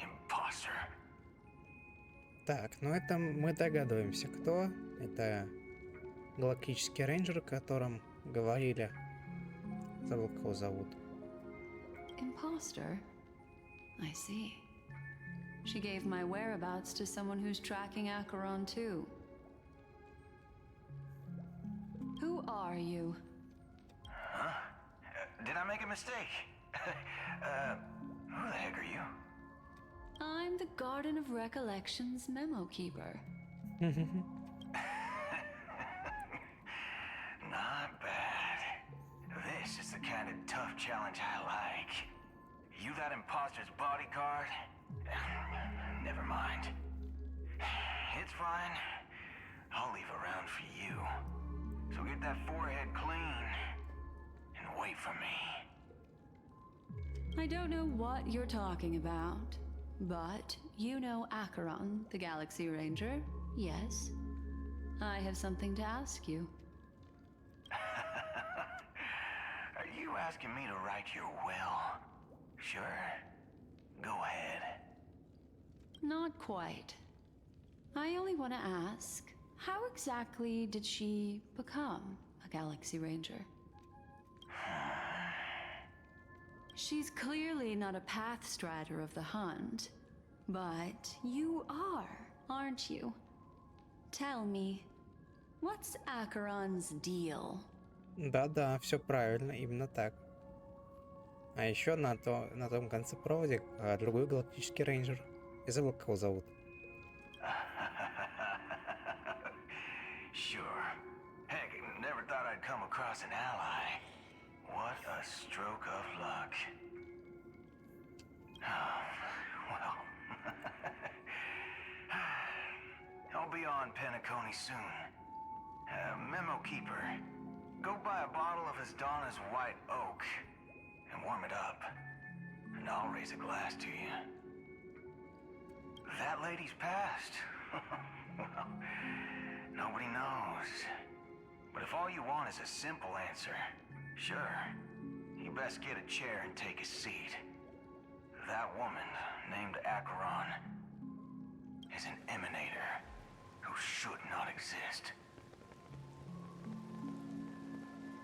imposter. Так, ну это мы догадываемся, кто. Это галактический рейнджер, о котором говорили. Забыл, как его зовут. Imposter? I see. She gave my whereabouts to someone who's tracking Acheron too. Who are you? Huh? Did I make a mistake? Who the heck are you? I'm the Garden of Recollection's memo keeper. Not bad. This is the kind of tough challenge I like. You that imposter's bodyguard? Never mind. It's fine. I'll leave a round for you. So get that forehead clean and wait for me. I don't know what you're talking about, but you know Acheron, the Galaxy Ranger, yes? I have something to ask you. Are you asking me to write your will? Sure. Go ahead. Not quite. I only want to ask, how exactly did she become a Galaxy Ranger? She's clearly not a path strider of the hunt, but you are, aren't you? Tell me, what's Acheron's deal? Да-да, все правильно, именно так. А еще на том конце провода другой галактический рейнджер. Я забыл, как его зовут. Sure. Heck, never thought I'd come across an ally. What a stroke of luck. Well, I'll be on Peniconii soon. Memo keeper, go buy a bottle of Donna's white oak and warm it up, and I'll raise a glass to you. That lady's passed. Well, nobody knows. But if all you want is a simple answer, sure, you best get a chair and take a seat. That woman, named Acheron, is an emanator who should not exist.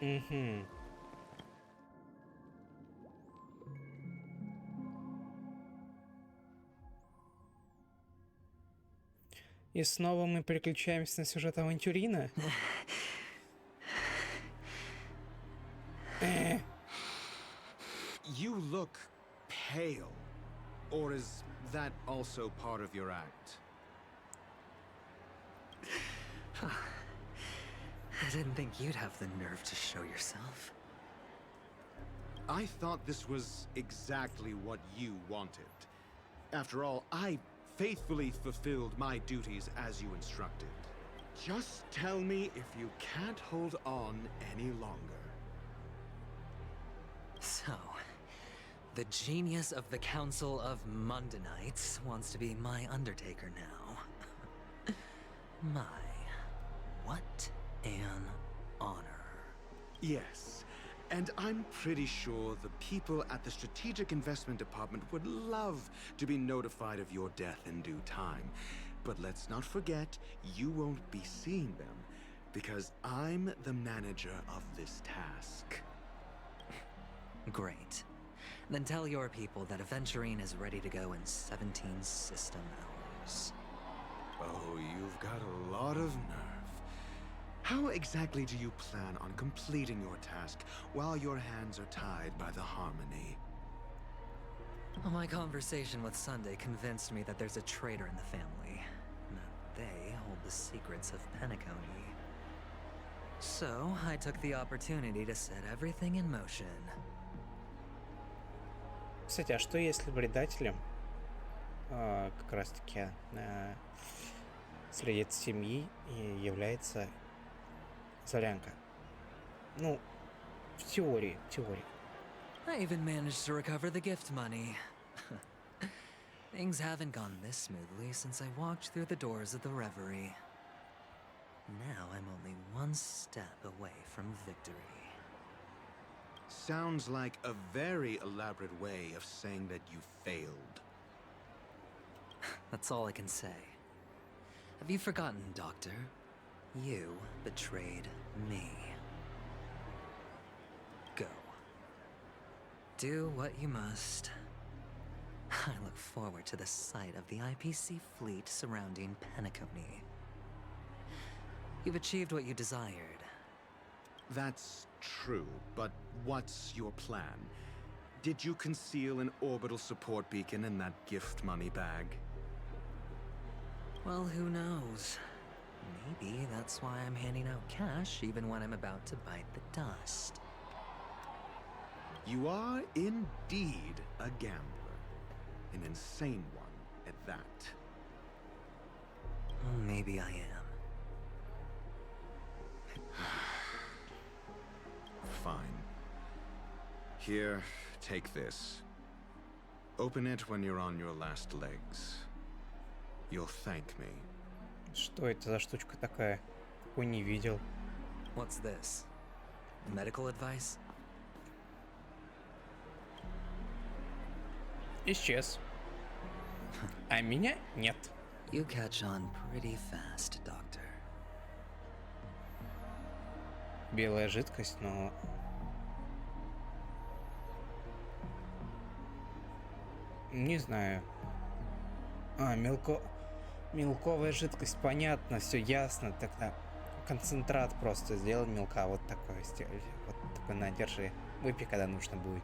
Угу. И снова мы переключаемся на сюжет авантюрина. You look pale. Or is that also part of your act? I didn't think you'd have the nerve to show yourself. I thought this was exactly what you wanted. After all, I faithfully fulfilled my duties as you instructed. Just tell me if you can't hold on any longer. So, the genius of the Council of Mundanites wants to be my Undertaker now. My, what an honor. Yes, and I'm pretty sure the people at the Strategic Investment Department would love to be notified of your death in due time. But let's not forget, you won't be seeing them, because I'm the manager of this task. Great. Then tell your people that Aventurine is ready to go in 17 system hours. Oh, you've got a lot of nerve. How exactly do you plan on completing your task while your hands are tied by the harmony? My conversation with Sunday convinced me that there's a traitor in the family. That they hold the secrets of Peniconia. So, I took the opportunity to set everything in motion. Кстати, а что если предателем как раз-таки среди этой семьи является Солянка? Ну, в теории. I even managed to recover the gift money. Things haven't gone this smoothly since I walked through the doors of the Reverie. Now I'm only one step away from victory. Sounds like a very elaborate way of saying that you failed. That's all I can say. Have you forgotten, Doctor? You betrayed me. Go. Do what you must. I look forward to the sight of the IPC fleet surrounding Peniconia. You've achieved what you desired. That's true, but what's your plan? Did you conceal an orbital support beacon in that gift money bag? Well, who knows? Maybe that's why I'm handing out cash even when I'm about to bite the dust. You are indeed a gambler. An insane one at that. Maybe I am. Fine. Here, take this. Open it when you're on your last legs. You'll thank me. Что это за штучка такая? Такой не видел. What's this? Medical advice? Исчез. А меня нет. You catch on pretty fast, Doctor. Белая жидкость, но... Не знаю. Мелковая жидкость, понятно, все ясно. Тогда концентрат просто сделал мелка, вот такой сделали. Вот такой, на, держи. Выпей, когда нужно будет.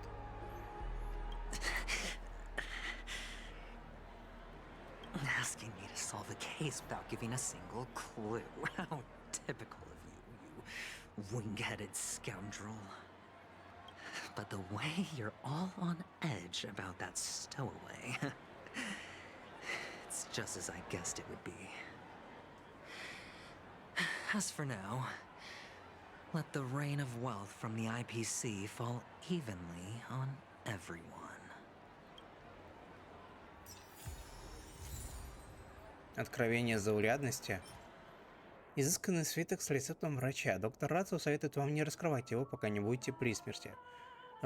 Asking me to solve a case without giving a single clue. How typical of you, you wing-headed scoundrel. But the way you're all on edge about that stowaway, it's just as I guessed it would be. As for now, let the rain of wealth from the IPC fall evenly on everyone. Откровение заурядности. Изысканный свиток с рецептом врача. Доктор Рацио советует вам не раскрывать его, пока не будете при смерти.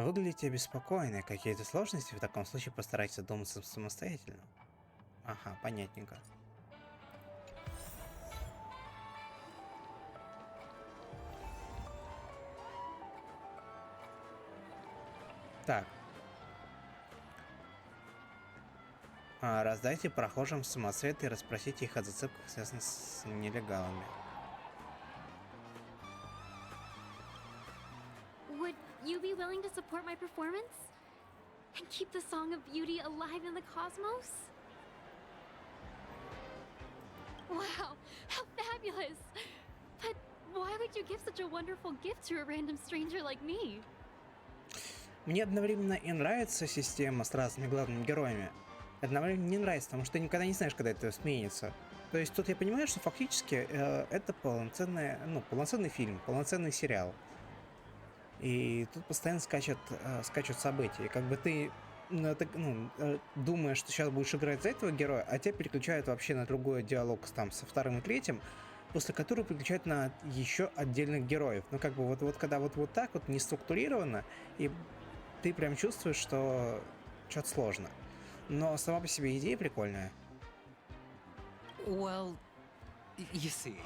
Выглядите обеспокоенные. Какие-то сложности? В таком случае постарайтесь задуматься самостоятельно. Ага, понятненько. Так. Раздайте прохожим самоцветы и расспросите их о зацепках, связанных с нелегалами. Would you be willing to support my performance? And keep the Song of Beauty alive in the cosmos? Wow, how fabulous! But why would you give such a wonderful gift to a random stranger like me? Мне одновременно и нравится система с разными главными героями. Одновременно не нравится, потому что ты никогда не знаешь, когда это сменится. То есть тут я понимаю, что фактически это полноценный фильм, полноценный сериал. И тут постоянно скачут события. И как бы ты думаешь, что сейчас будешь играть за этого героя, а тебя переключают вообще на другой диалог там со вторым и третьим, после которого переключают на еще отдельных героев. Ну как бы вот когда вот так вот не структурировано, и ты прям чувствуешь, что что-то сложно. Но сама по себе идея прикольная. Well, you see,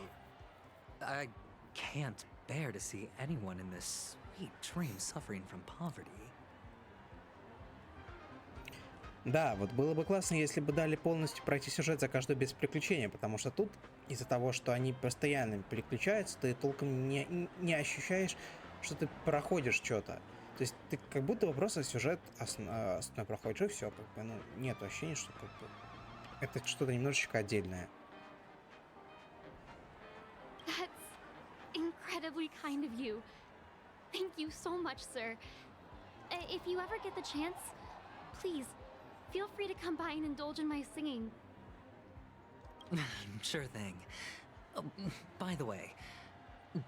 I can't bear to see anyone in this sweet dream suffering from poverty. Да, вот было бы классно, если бы дали полностью пройти сюжет за каждую без приключения, потому что тут из-за того, что они постоянно переключаются, ты толком не ощущаешь, что ты проходишь что-то. То есть ты как будто бы просто сюжет основной проходишь, и все, как бы, нет ощущения, что как бы это что-то немножечко отдельное. That's incredibly kind of you. Thank you so much, sir. If you ever get the chance, please, feel free to come by and indulge in my singing. Sure thing. Oh, by the way,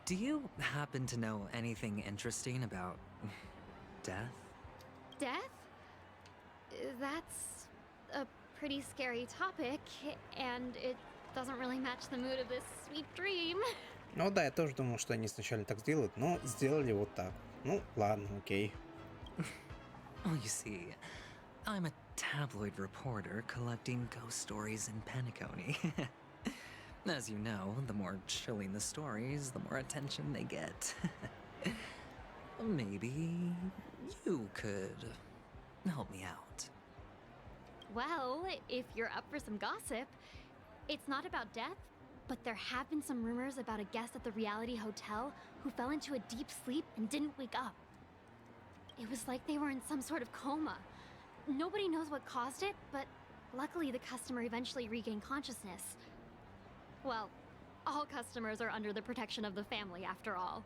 do you happen to know anything interesting about death? Death? That's a pretty scary topic, and it doesn't really match the mood of this sweet dream. Ну да, я тоже думал, что они сначала так сделают, но сделали вот так. Ну, ладно, окей. Well, you see, I'm a tabloid reporter collecting ghost stories in Peniconii. As you know, the more chilling the stories, the more attention they get. Maybe you could help me out. Well, if you're up for some gossip, it's not about death, but there have been some rumors about a guest at the reality hotel who fell into a deep sleep and didn't wake up. It was like they were in some sort of coma. Nobody knows what caused it, but luckily the customer eventually regained consciousness. Well, all customers are under the protection of the family after all.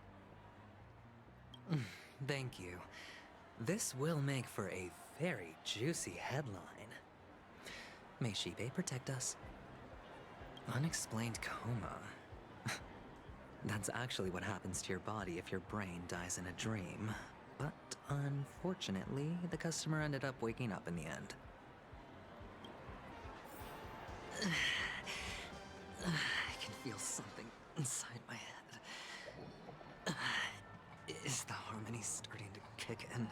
Thank you. This will make for a very juicy headline. May Shibe protect us. Unexplained coma. That's actually what happens to your body if your brain dies in a dream. But unfortunately, the customer ended up waking up in the end. I can feel something inside my head. Is the harmony starting to kick in?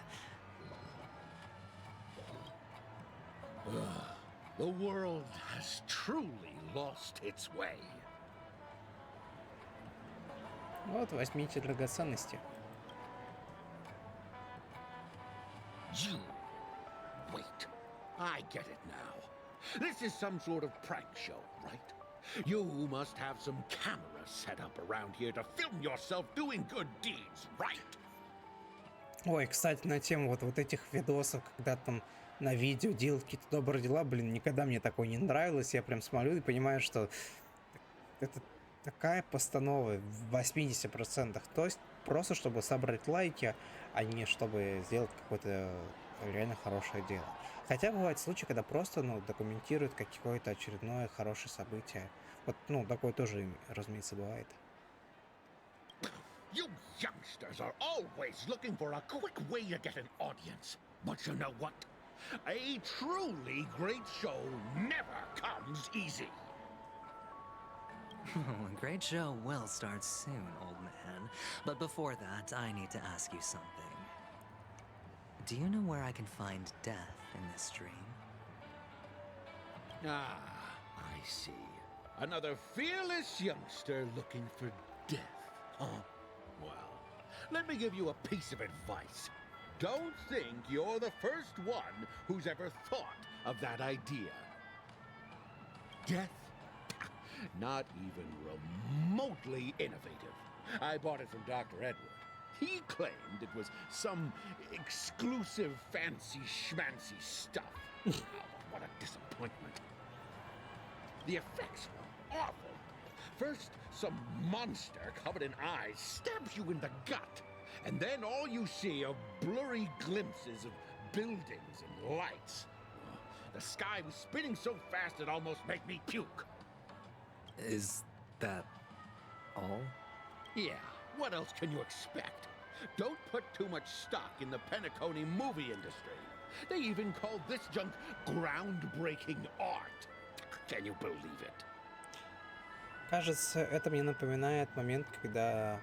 The world has truly lost its way. Вот, возьмите драгоценности. You. Wait. I get it now. This is some sort of prank show, right? You must have some cameras set up around here to film yourself doing good deeds, right? Ой, кстати, на тему вот этих видосов, когда там на видео делают какие-то добрые дела, блин, никогда мне такое не нравилось. Я прям смотрю и понимаю, что это такая постанова в 80%. То есть просто чтобы собрать лайки, а не чтобы сделать какое-то реально хорошее дело. Хотя бывают случаи, когда просто, документируют какое-то очередное хорошее событие. Вот, такое тоже, разумеется, бывает. You youngsters are always looking for a quick way to get an audience. But you know what? A truly great show never comes easy. A great show will start soon, old man. But before that, I need to ask you something. Do you know where I can find death in this dream? Ah, I see. Another fearless youngster looking for death, huh? Well, let me give you a piece of advice. Don't think you're the first one who's ever thought of that idea. Death? Not even remotely innovative. I bought it from Dr. Edward. He claimed it was some exclusive fancy schmancy stuff. Oh, what a disappointment. The effects were awful. First, some monster covered in eyes stabs you in the gut. And then all you see are blurry glimpses of buildings and lights. The sky was spinning so fast it almost made me puke. Is that all? Yeah, what else can you expect? Don't put too much stock in the Peniconii movie industry. They even called this junk groundbreaking art. Can you believe it? Кажется, это мне напоминает момент, когда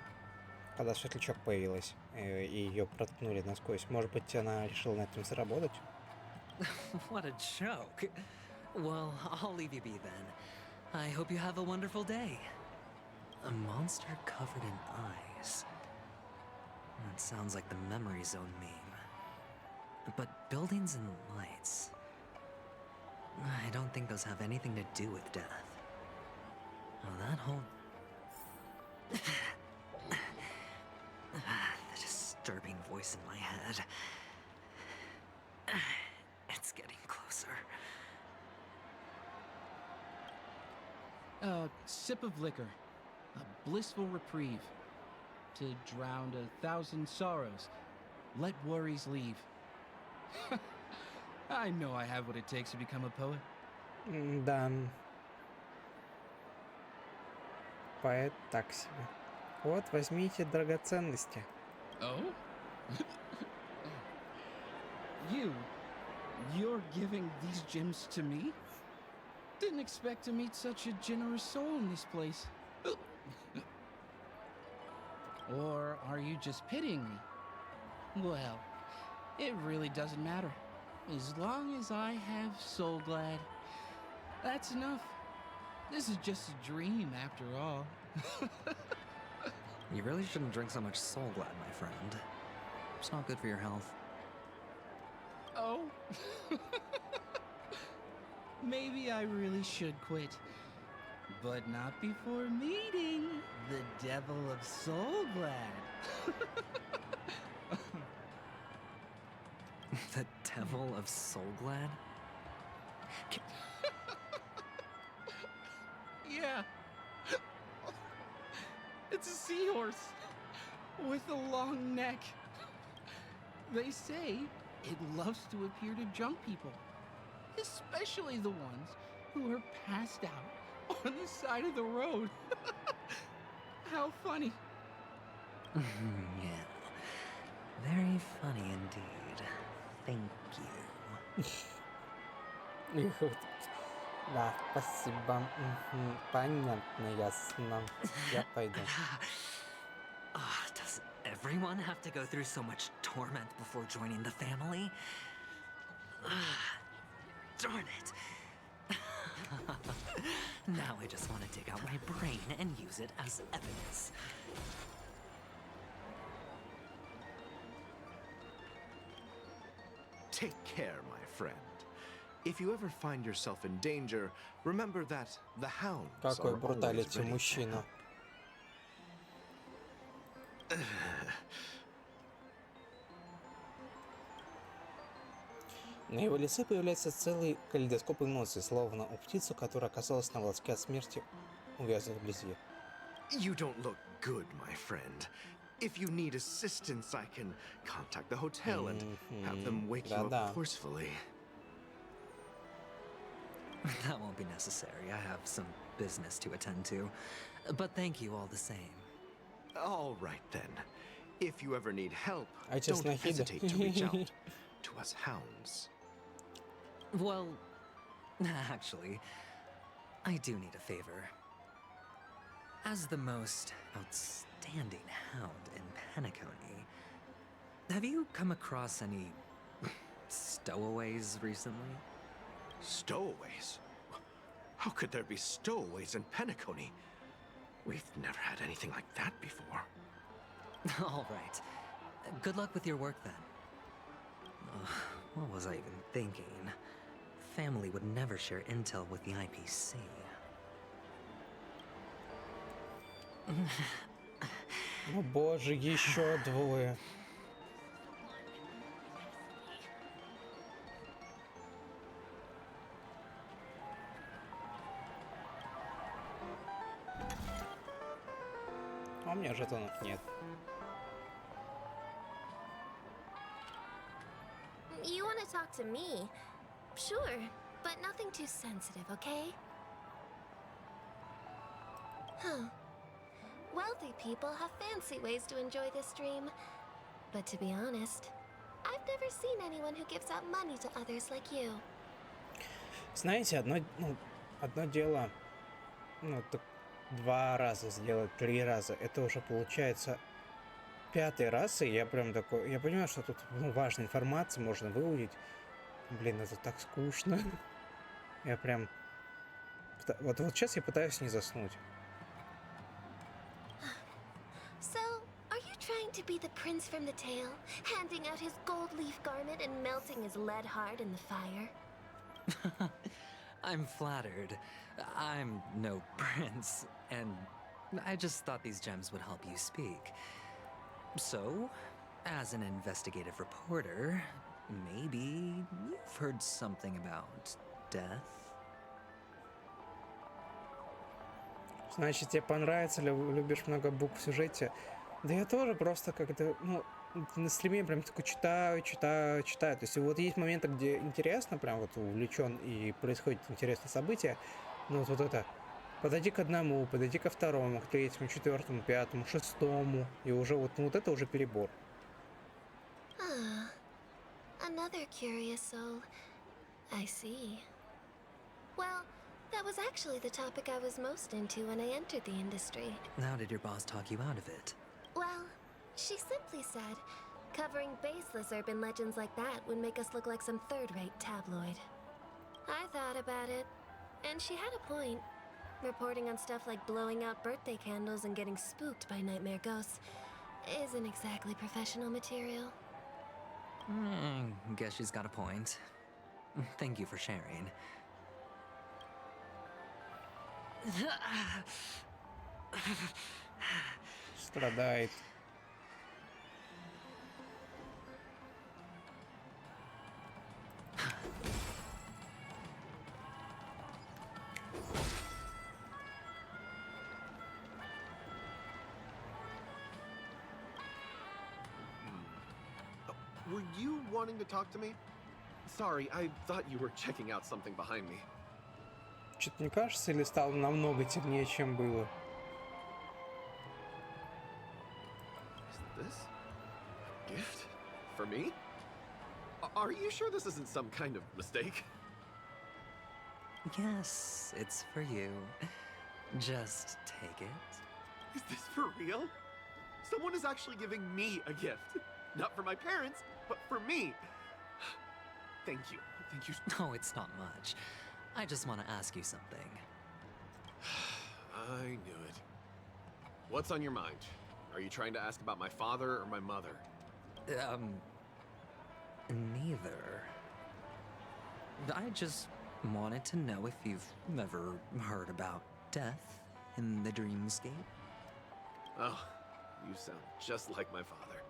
светлячок появилась, и ее проткнули насквозь. Может быть, она решила на этом заработать? What a joke. Well, I'll leave you be then. I hope you have a wonderful day. A monster covered in eyes. That sounds like the memory zone meme. But buildings and lights... I don't think those have anything to do with death. Well, that whole... the disturbing voice in my head. It's getting closer. A sip of liquor. A blissful reprieve. To drown 1,000 sorrows. Let worries leave. I know I have what it takes to become a poet. Да. Поэт так себе. Вот, возьмите драгоценности. Oh? You're giving these gems to me? Didn't expect to meet such a generous soul in this place. Or are you just pitying me? Well, it really doesn't matter. As long as I have Soul Glad, that's enough. This is just a dream after all. You really shouldn't drink so much Soul Glad, my friend. It's not good for your health. Oh? Maybe I really should quit. But not before meeting the Devil of Soul Glad. The Devil of Soul Glad? Yeah. It's a seahorse with a long neck. They say it loves to appear to drunk people, especially the ones who are passed out on the side of the road. How funny. Yeah. Very funny indeed. Thank you. Да, спасибо. Понятно, ясно. Я пойду. Does everyone have to go through so much torment before joining the family? Darn it. Now I just want to dig out my brain and use it as evidence. Take care, my friend. If you ever find yourself in danger, remember that the hounds Какой are always бруталити ready to мужчина. На его лице появляется целый калейдоскоп эмоций, словно у птицы, которая оказалась на волоске от смерти, увязла вблизи. You don't look good, my friend. If you need assistance, I can contact the hotel and have them wake you Да-да. up forcefully. That won't be necessary. I have some business to attend to. But thank you all the same. All right, then. If you ever need help, I just don't like it. hesitate to reach out to us hounds. Well, actually, I do need a favor. As the most outstanding hound in Peniconii, have you come across any stowaways recently? Stowaways? How could there be stowaways in Peniconii? We've never had anything like that before. All right. Good luck with your work then. What was I even thinking? Family would never share intel with the IPC. О боже, еще двое. А у меня жетонов нет. You want to talk to me? Sure, but nothing too sensitive, okay? Huh. Wealthy people have fancy ways to enjoy this dream. But to be honest, I've never seen anyone who gives out money to others like you. Знаете, одно дело, так 2 раза сделать, 3 раза, это уже получается 5-й раз, и я прям такой, я понимаю, что тут важная информация, можно выудить. Блин, это так скучно. Я прям, вот сейчас я пытаюсь не заснуть. So, are you trying to be the prince from the tale, handing out his gold leaf garment and melting his lead heart in the fire? I'm flattered. I'm no prince, and I just thought these gems would help you speak. So, as an investigative reporter, maybe you've heard something about death? Значит, тебе понравится, любишь много букв в сюжете. Да я тоже просто как-то, на стриме прям такой читаю. То есть вот есть моменты, где интересно, прям вот увлечен и происходит интересное событие. Но вот это, подойди к одному, подойди ко второму, к третьему, четвертому, пятому, шестому. И уже вот это уже перебор. Another curious soul. I see. Well, that was actually the topic I was most into when I entered the industry. How did your boss talk you out of it? Well, she simply said, covering baseless urban legends like that would make us look like some third-rate tabloid. I thought about it, and she had a point. Reporting on stuff like blowing out birthday candles and getting spooked by nightmare ghosts isn't exactly professional material. Guess she's got a point. Thank you for sharing. Страдает. Were you wanting to talk to me? Sorry, I thought you were checking out something behind me. Что-то не кажется, или стало намного темнее, чем было? Is this a gift for me? Are you sure this isn't some kind of mistake? Yes, it's for you. Just take it. Is this for real? Someone is actually giving me a gift. Not for my parents, but for me. Thank you. Thank you. No, it's not much. I just want to ask you something. I knew it. What's on your mind? Are you trying to ask about my father or my mother? Neither. I just wanted to know if you've ever heard about death in the dreamscape. Oh, you sound just like my father.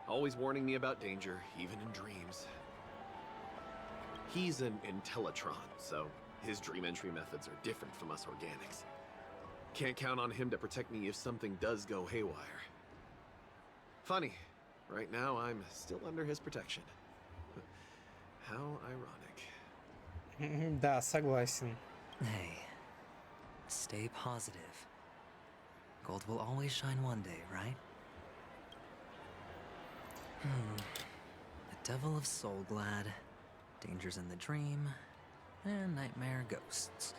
Always warning me about danger, even in dreams. He's an Intellitron, so his dream entry methods are different from us organics. Can't count on him to protect me if something does go haywire. Funny, right now I'm still under his protection. How ironic. Да, согласен. Hey, stay positive. Gold will always shine one day, right? The Devil of Soulglad, Dangers in the Dream, and Nightmare Ghosts.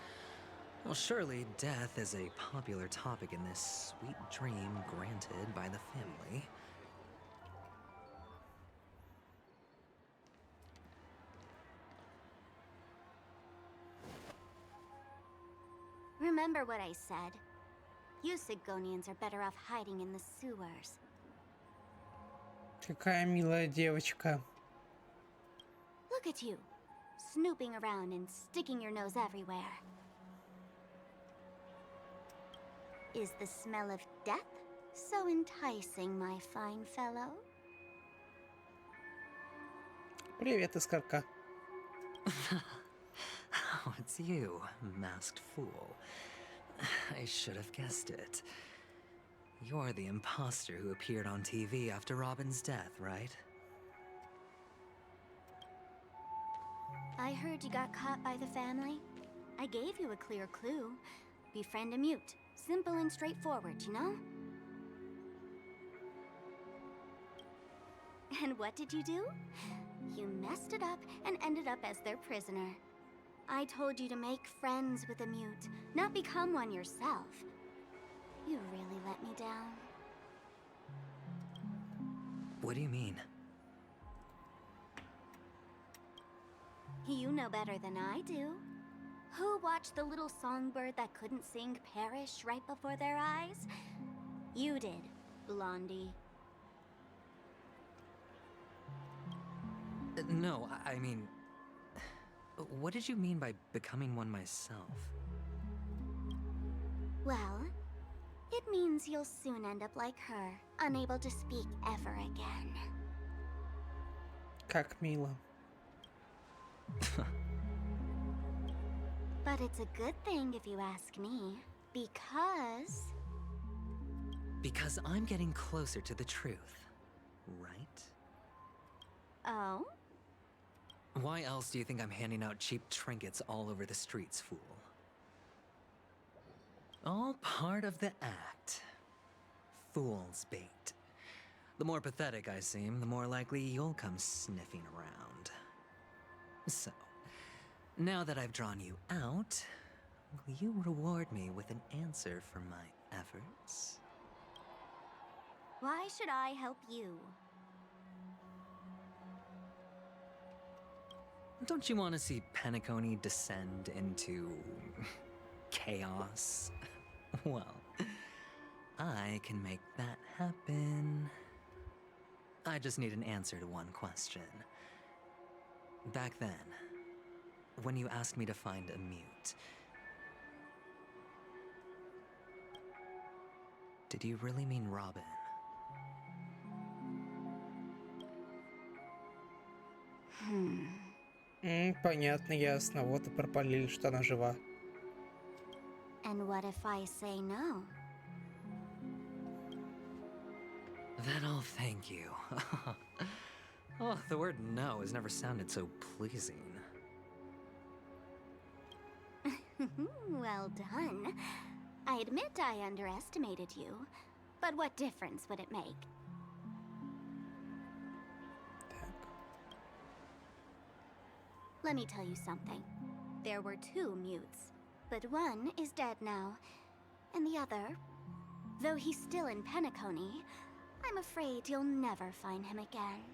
Well, surely death is a popular topic in this sweet dream granted by the family. Remember what I said. You Sigonians are better off hiding in the sewers. Какая милая девочка. Look at you, snooping around and sticking your nose everywhere. Is the smell of death so enticing, my fine fellow? Привет, Искорка. Oh, it's you, masked fool. I should have guessed it. You're the imposter who appeared on TV after Robin's death, right? I heard you got caught by the family. I gave you a clear clue. Befriend a mute. Simple and straightforward, you know? And what did you do? You messed it up and ended up as their prisoner. I told you to make friends with a mute, not become one yourself. You really let me down. What do you mean? You know better than I do. Who watched the little songbird that couldn't sing perish right before their eyes? You did, Blondie. No, I mean... What did you mean by becoming one myself? Well, it means you'll soon end up like her, unable to speak ever again. Как мило. But it's a good thing if you ask me, because... Because I'm getting closer to the truth, right? Oh? Why else do you think I'm handing out cheap trinkets all over the streets, fool? All part of the act. Fool's bait. The more pathetic I seem, the more likely you'll come sniffing around. So, now that I've drawn you out, will you reward me with an answer for my efforts? Why should I help you? Don't you want to see Peniconii descend into... chaos? Well, I can make that happen. I just need an answer to one question. Back then, when you asked me to find a mute, did you really mean Robin? Понятно, ясно. Вот и пропалили, что она жива. And what if I say no? Then I'll thank you. Oh, the word no has never sounded so pleasing. Well done. I admit I underestimated you, but what difference would it make? Let me tell you something. There were two mutes, but one is dead now, and the other, though he's still in Peniconii, I'm afraid you'll never find him again.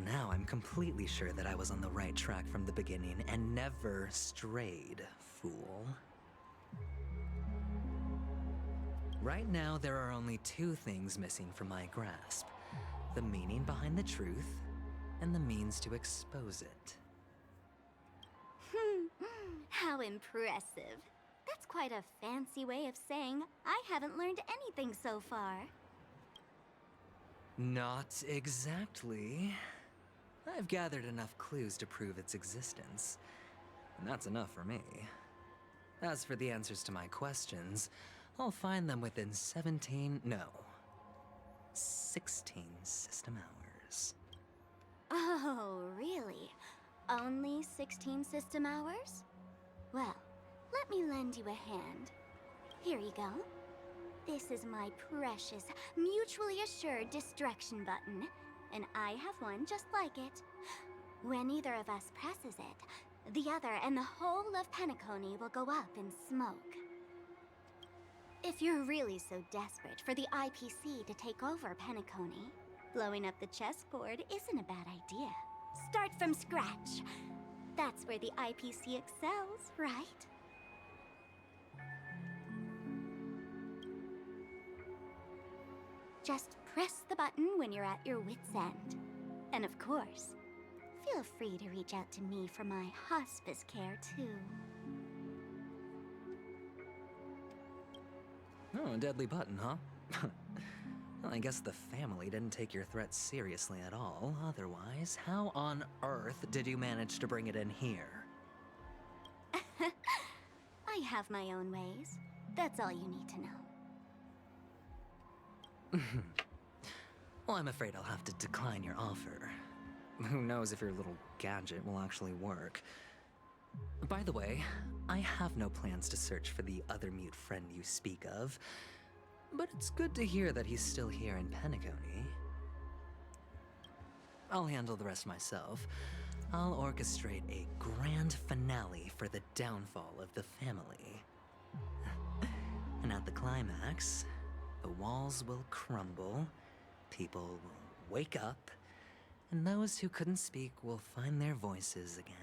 Now I'm completely sure that I was on the right track from the beginning and never strayed, fool. Right now, there are only two things missing from my grasp. The meaning behind the truth, and the means to expose it. How impressive. That's quite a fancy way of saying I haven't learned anything so far. Not exactly. I've gathered enough clues to prove its existence, and that's enough for me. As for the answers to my questions, I'll find them within 16 system hours. Oh, really? Only 16 system hours? Well, let me lend you a hand. Here you go. This is my precious, mutually assured destruction button, and I have one just like it. When either of us presses it, the other and the whole of Peniconii will go up in smoke. If you're really so desperate for the IPC to take over Peniconii, blowing up the chessboard isn't a bad idea. Start from scratch. That's where the IPC excels, right? Just press the button when you're at your wit's end. And of course, feel free to reach out to me for my hospice care, too. Oh, a deadly button, huh? Well, I guess the family didn't take your threat seriously at all. Otherwise, how on earth did you manage to bring it in here? I have my own ways. That's all you need to know. Well, I'm afraid I'll have to decline your offer. Who knows if your little gadget will actually work. By the way, I have no plans to search for the other mute friend you speak of, but it's good to hear that he's still here in Peniconii. I'll handle the rest myself. I'll orchestrate a grand finale for the downfall of the family. And at the climax, the walls will crumble, people will wake up, and those who couldn't speak will find their voices again.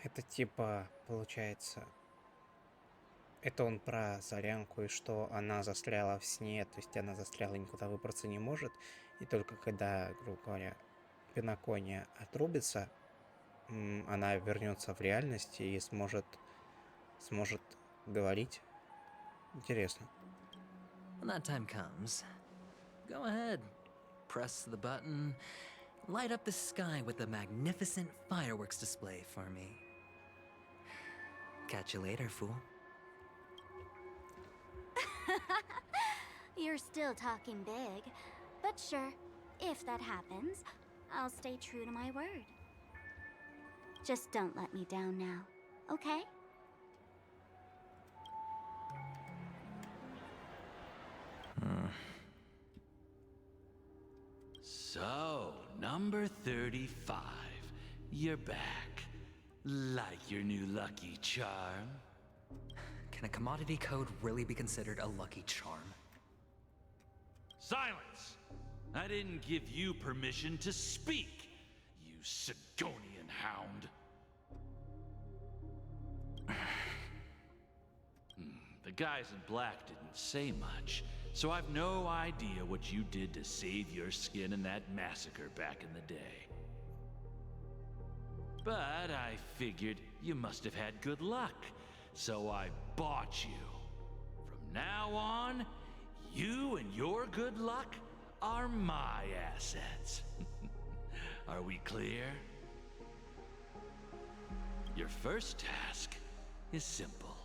Это типа, получается, это он про Зарянку, и что она застряла в сне, то есть она застряла и никуда выбраться не может, и только когда, грубо говоря, Пенакония отрубится, она вернется в реальность и сможет говорить. Интересно. When that time comes, go ahead, press the button, light up the sky with a magnificent fireworks display for me. Catch you later, fool. You're still talking big, but sure, if that happens, I'll stay true to my word. Just don't let me down now, okay? So, number 35. You're back. Like your new lucky charm? Can a commodity code really be considered a lucky charm? Silence! I didn't give you permission to speak, you Sigonian hound. The guys in black didn't say much, so I've no idea what you did to save your skin in that massacre back in the day. But I figured you must have had good luck, so I bought you. From now on, you and your good luck are my assets. Are we clear? Your first task is simple.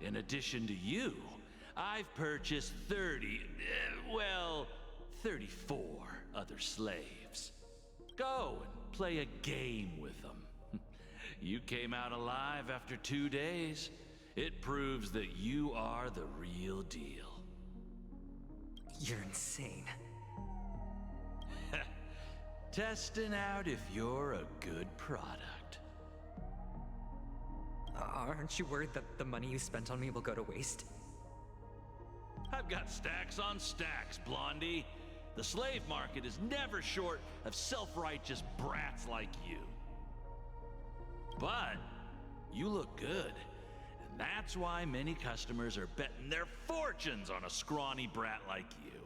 In addition to you, I've purchased 34 other slaves. Go and play a game with them. You came out alive after 2 days. It proves that you are the real deal. You're insane. Testing out if you're a good product. Aren't you worried that the money you spent on me will go to waste? I've got stacks on stacks, Blondie. The slave market is never short of self-righteous brats like you. But you look good, and that's why many customers are betting their fortunes on a scrawny brat like you.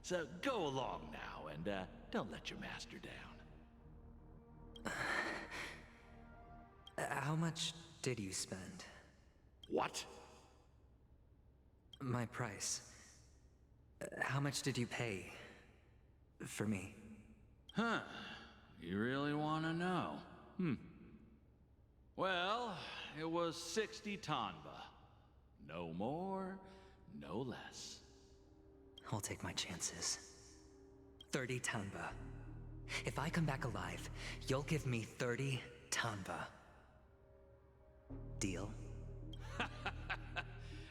So go along now, and don't let your master down. How much did you spend? What? My price. How much did you pay for me? Huh. You really want to know? Well, it was 60 tanba. No more, no less. I'll take my chances. 30 tanba. If I come back alive, you'll give me 30 tanba. Deal?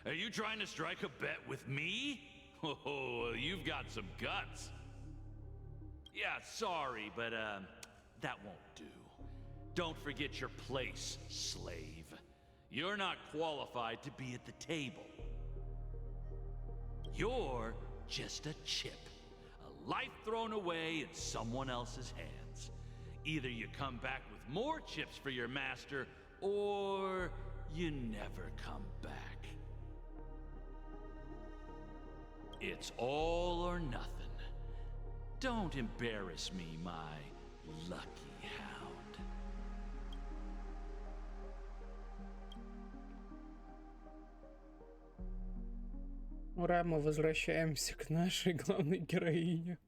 Are you trying to strike a bet with me? Oh, you've got some guts. Yeah, sorry, but that won't do. Don't forget your place, slave. You're not qualified to be at the table. You're just a chip. A life thrown away in someone else's hands. Either you come back with more chips for your master, or you never come back. It's all or nothing. Don't embarrass me, my lucky hound. Ура, мы возвращаемся к нашей главной героине.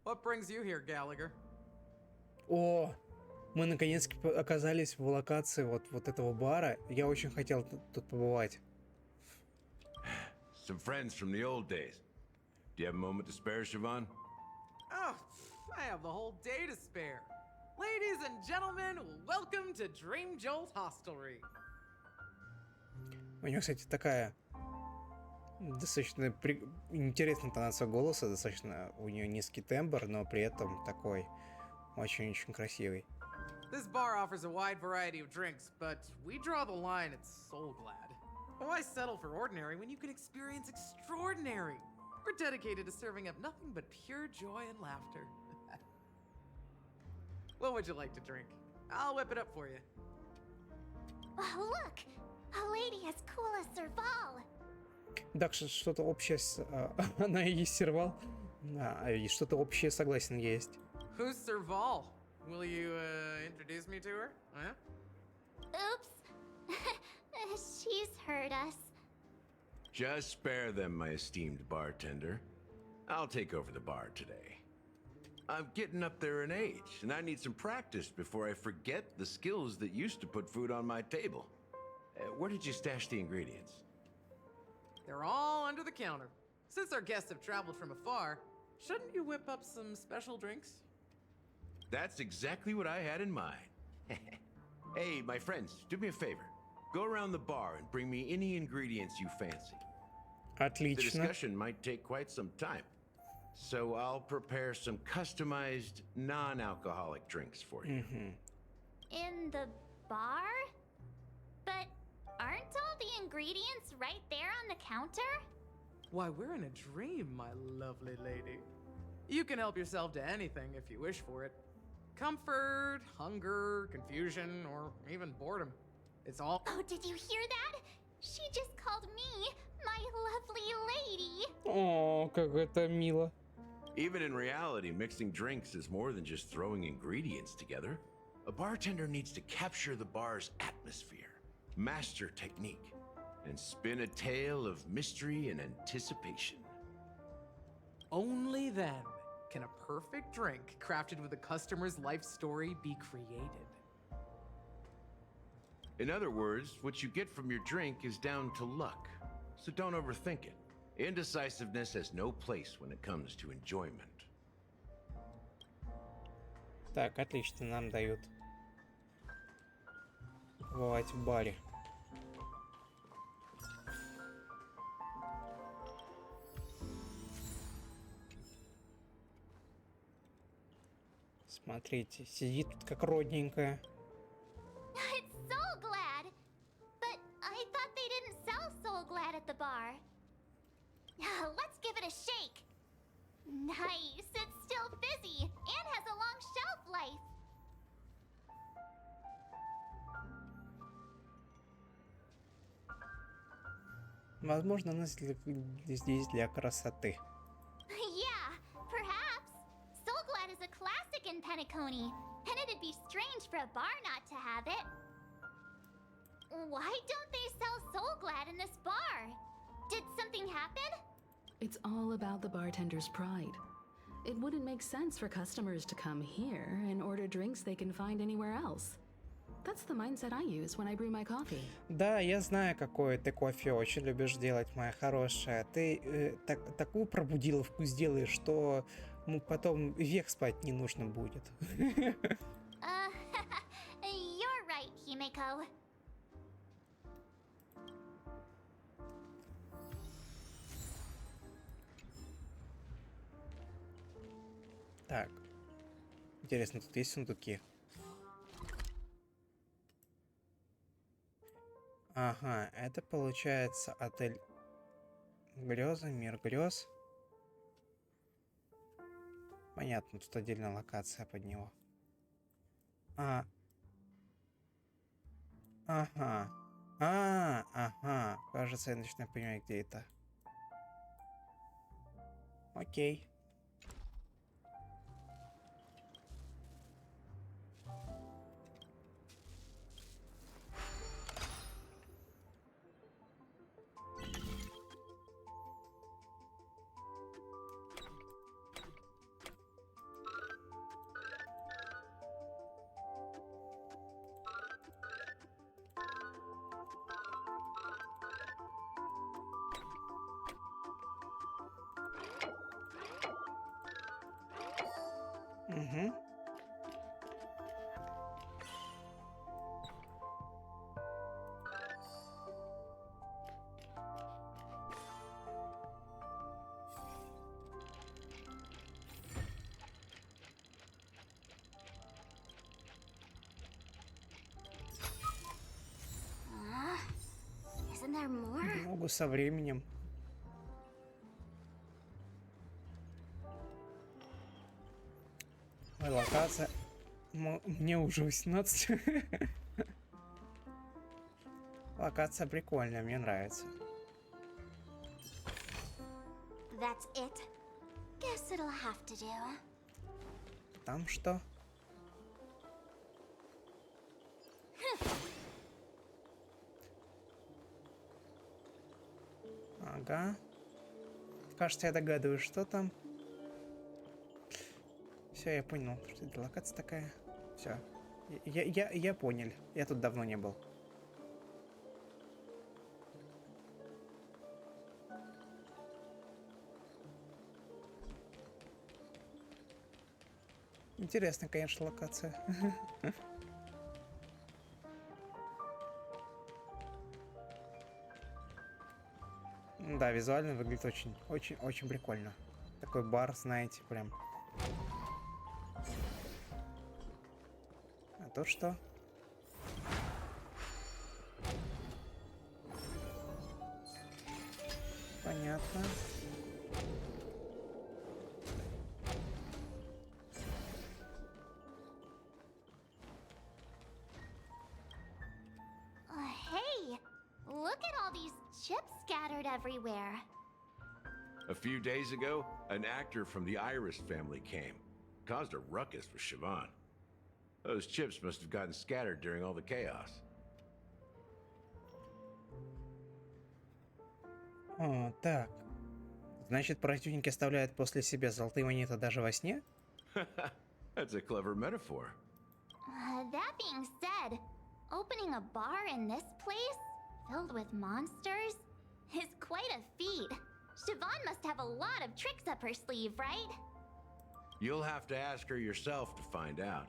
What brings you here, Gallagher? О, мы наконец-таки оказались в локации вот этого бара. Я очень хотел тут побывать. Some friends from the old days. Do you have a moment to spare, Siobhan? Oh, I have the whole day to spare. Ladies and gentlemen, welcome to Dream Jolt Hostelry. У нее, кстати, такая достаточно интересная интонация голоса, достаточно у нее низкий тембр, но при этом такой очень-очень красивый. This bar offers a wide variety of drinks, but we draw the line at Soul Glad. Why settle for ordinary when you can experience extraordinary? We're dedicated to serving up nothing but pure joy and laughter. What would you like to drink? I'll whip it up for you. Oh, look! A lady as cool as Serval. Так что что-то общее с... Она и есть сервал. Да, и что-то общее, согласен, есть. Who's Serval? Will you introduce me to her? Huh? Oops. She's heard us. Just spare them, my esteemed bartender. I'll take over the bar today. I'm getting up there in age, and I need some practice before I forget the skills that used to put food on my table. Where did you stash the ingredients? They're all under the counter. Since our guests have traveled from afar, shouldn't you whip up some special drinks? That's exactly what I had in mind. Hey, my friends, do me a favor. Go around the bar and bring me any ingredients you fancy. Отлично. The discussion might take quite some time, so I'll prepare some customized, non-alcoholic drinks for you. In the bar? But aren't all the ingredients right there on the counter? Why, we're in a dream, my lovely lady. You can help yourself to anything if you wish for it. Comfort, hunger, confusion, or even boredom. It's all... Oh, did you hear that? She just called me my lovely lady. О, как это мило. Even in reality, mixing drinks is more than just throwing ingredients together. A bartender needs to capture the bar's atmosphere, master technique, and spin a tale of mystery and anticipation. Only then can a perfect drink crafted with a customer's life story be created. In other words, what you get from your drink is down to luck, so don't overthink it. Indecisiveness has no place when it comes to enjoyment. Так, отлично, нам дают бывать в баре. Смотрите, сидит тут как родненькая. It's Soul Glad! But I thought they didn't sell Soul Glad at the bar. Let's give it a shake. Nice, it's still fizzy and has a long shelf life. Возможно, она здесь для красоты. Yeah, perhaps. Soul Glad is a classic in Peniconie, and it'd be strange for a bar not to have it. Why don't they sell Soul Glad in this bar? Did something happen? It's all about the bartender's pride. It wouldn't make sense for customers to come here and order drinks they can find anywhere else. That's the mindset I use when I brew my coffee. Да, я знаю, какое ты кофе очень любишь делать, моя хорошая. Ты такую пробудиловку сделаешь, что потом век спать не нужно будет. You're right, Himeko. Так. Интересно, тут есть сундуки? Ага, это получается отель Грезы, мир грез. Понятно, тут отдельная локация под него. Ага. Ага. Кажется, я начинаю понимать, где это. Окей. Угу. Isn't there more? Могу со временем. Ой, локация. Мне уже 18. Локация прикольная, мне нравится. That's it. Guess it'll have to do. Там что? Ага. Кажется, я догадываюсь, что там. Все, я понял, что это локация такая. Все. Я понял. Я тут давно не был. Интересная, конечно, локация. Да, визуально выглядит очень прикольно. Такой бар, знаете, прям. А то что? Понятно. Hey, look at all these chips scattered everywhere. A few days ago, an actor from the Iris family came. Caused a ruckus for Siobhan. Those chips must have gotten scattered during all the chaos. О, так. Значит, противники оставляют после себя золотые монеты даже во сне? That's a clever metaphor. That being said, opening a bar in this place, filled with monsters, is quite a feat. Siobhan must have a lot of tricks up her sleeve, right? You'll have to ask her yourself to find out.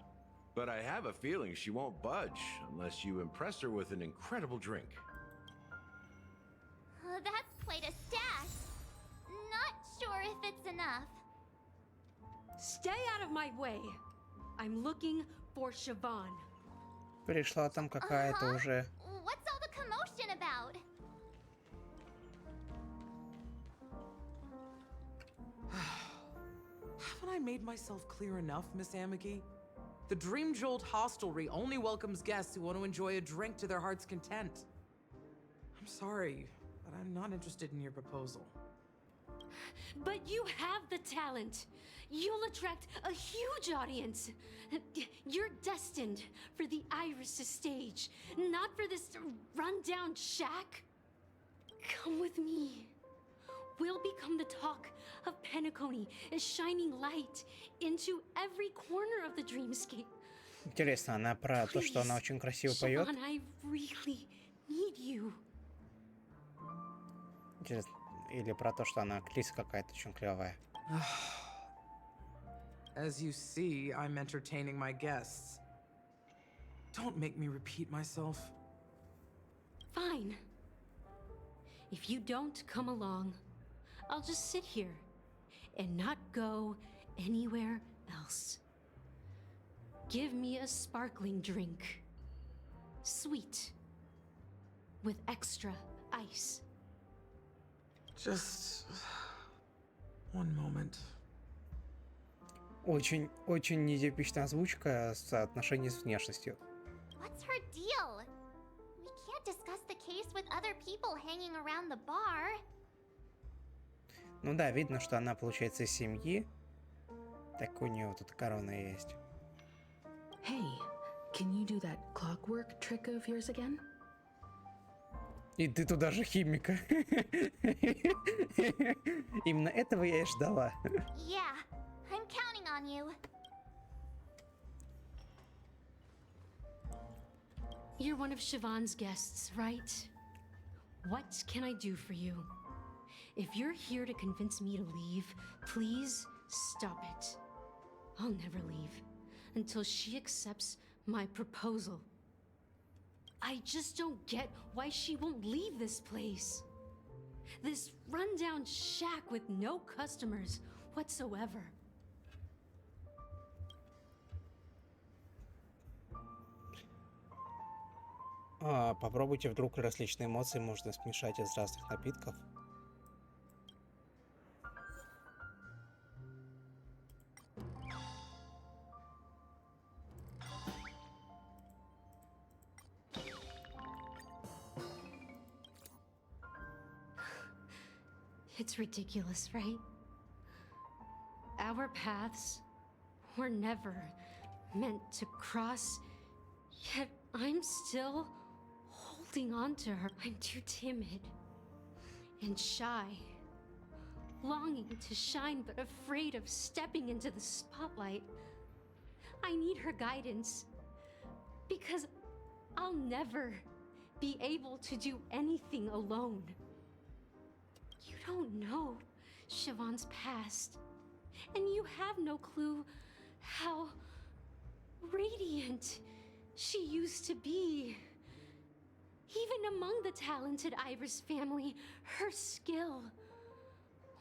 But I have a feeling she won't budge unless you impress her with an incredible drink. That's quite a stash. Not sure if it's enough. Stay out of my way. I'm looking for Siobhan. Пришла там какая-то уже. What's all the commotion about? Haven't I made myself clear enough, Miss Amiki? The Dream Jolt Hostelry only welcomes guests who want to enjoy a drink to their heart's content. I'm sorry, but I'm not interested in your proposal. But you have the talent. You'll attract a huge audience. You're destined for the Iris stage, not for this rundown shack. Come with me. We'll become the talk of Peniconii, a shining light into every corner of the dreamscape. Интересно, она про то, что она очень красиво поет? Siobhan, I really need you. Интересно, или про то, что она актриса какая-то очень клевая? As you see, I'm entertaining my guests. Don't make me repeat myself. Fine. If you don't come along, I'll just sit here and not go anywhere else. Give me a sparkling drink. Sweet. With extra ice. Just one moment. Очень нетипичная озвучка в соотношении с внешностью. What's her deal? We can't discuss the case with other people hanging around the bar. Ну да, видно, что она, получается, из семьи. Так у нее тут корона есть. Hey, can you do that clockwork trick of yours again? И ты туда же химика. Именно этого я и ждала. Yeah, I'm counting on you. You're one of Siobhan's guests, right? What can I do for you? If you're here to convince me to leave, please stop it. I'll never leave until she accepts my proposal. I just don't get why she won't leave this place. This rundown shack with no customers whatsoever. Попробуйте, вдруг различные эмоции можно смешать из разных напитков. It's ridiculous, right? Our paths were never meant to cross, yet I'm still holding on to her. I'm too timid and shy, longing to shine but afraid of stepping into the spotlight. I need her guidance because I'll never be able to do anything alone. You don't know Siobhan's past, and you have no clue how radiant she used to be. Even among the talented Iris family, her skill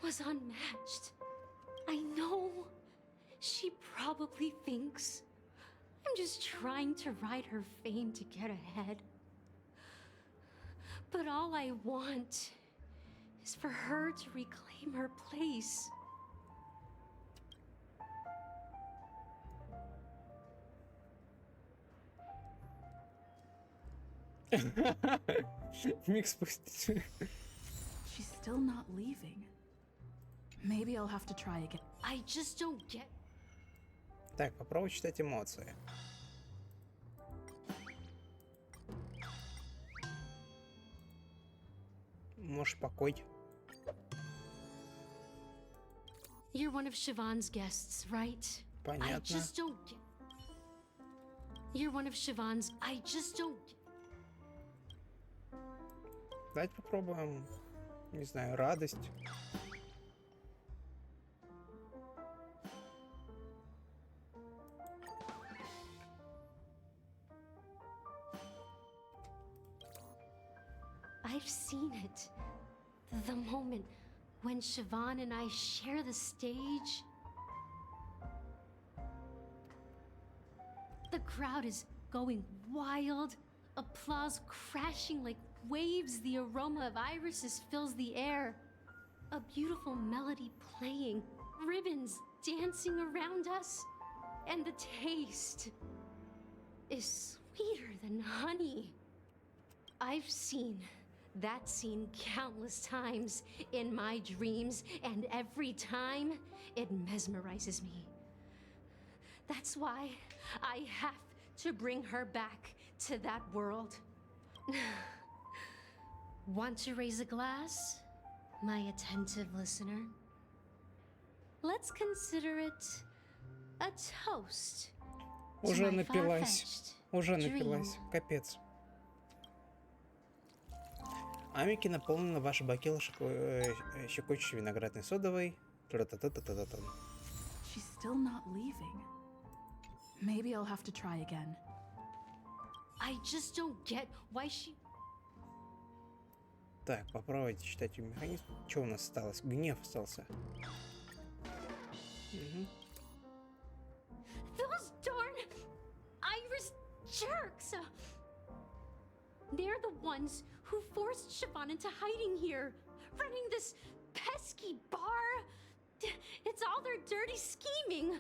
was unmatched. I know she probably thinks I'm just trying to ride her fame to get ahead. But all I want is for her to reclaim her place. Микс спустя. She's still not leaving. Maybe I'll have to try again. I just don't get. Так, попробуй читать эмоции. Можешь покой. You're one of Siobhan's guests, right? Понятно. I just don't get. You're one of Siobhan's. I just don't get. Давайте попробуем, не знаю, радость. I've seen it. The moment when Siobhan and I share the stage. The crowd is going wild, applause crashing like waves. The aroma of irises fills the air. A beautiful melody playing, ribbons dancing around us, and the taste is sweeter than honey. I've seen that scene countless times in my dreams, and every time it mesmerizes me. That's why I have to bring her back to that world. Want to raise a glass, my attentive listener? Let's consider it a toast. Уже напилась. Уже напилась. Капец. Амики наполнена ваша бакела щекочущей виноградной содовой. She's still not leaving. Maybe I'll have to try again. I just don't get why she. Так, попробуйте читать механизм. Что у нас осталось? Гнев остался. Those darn Irish jerks! They're the ones who forced Siobhan into hiding here, running this pesky bar. It's all their dirty scheming.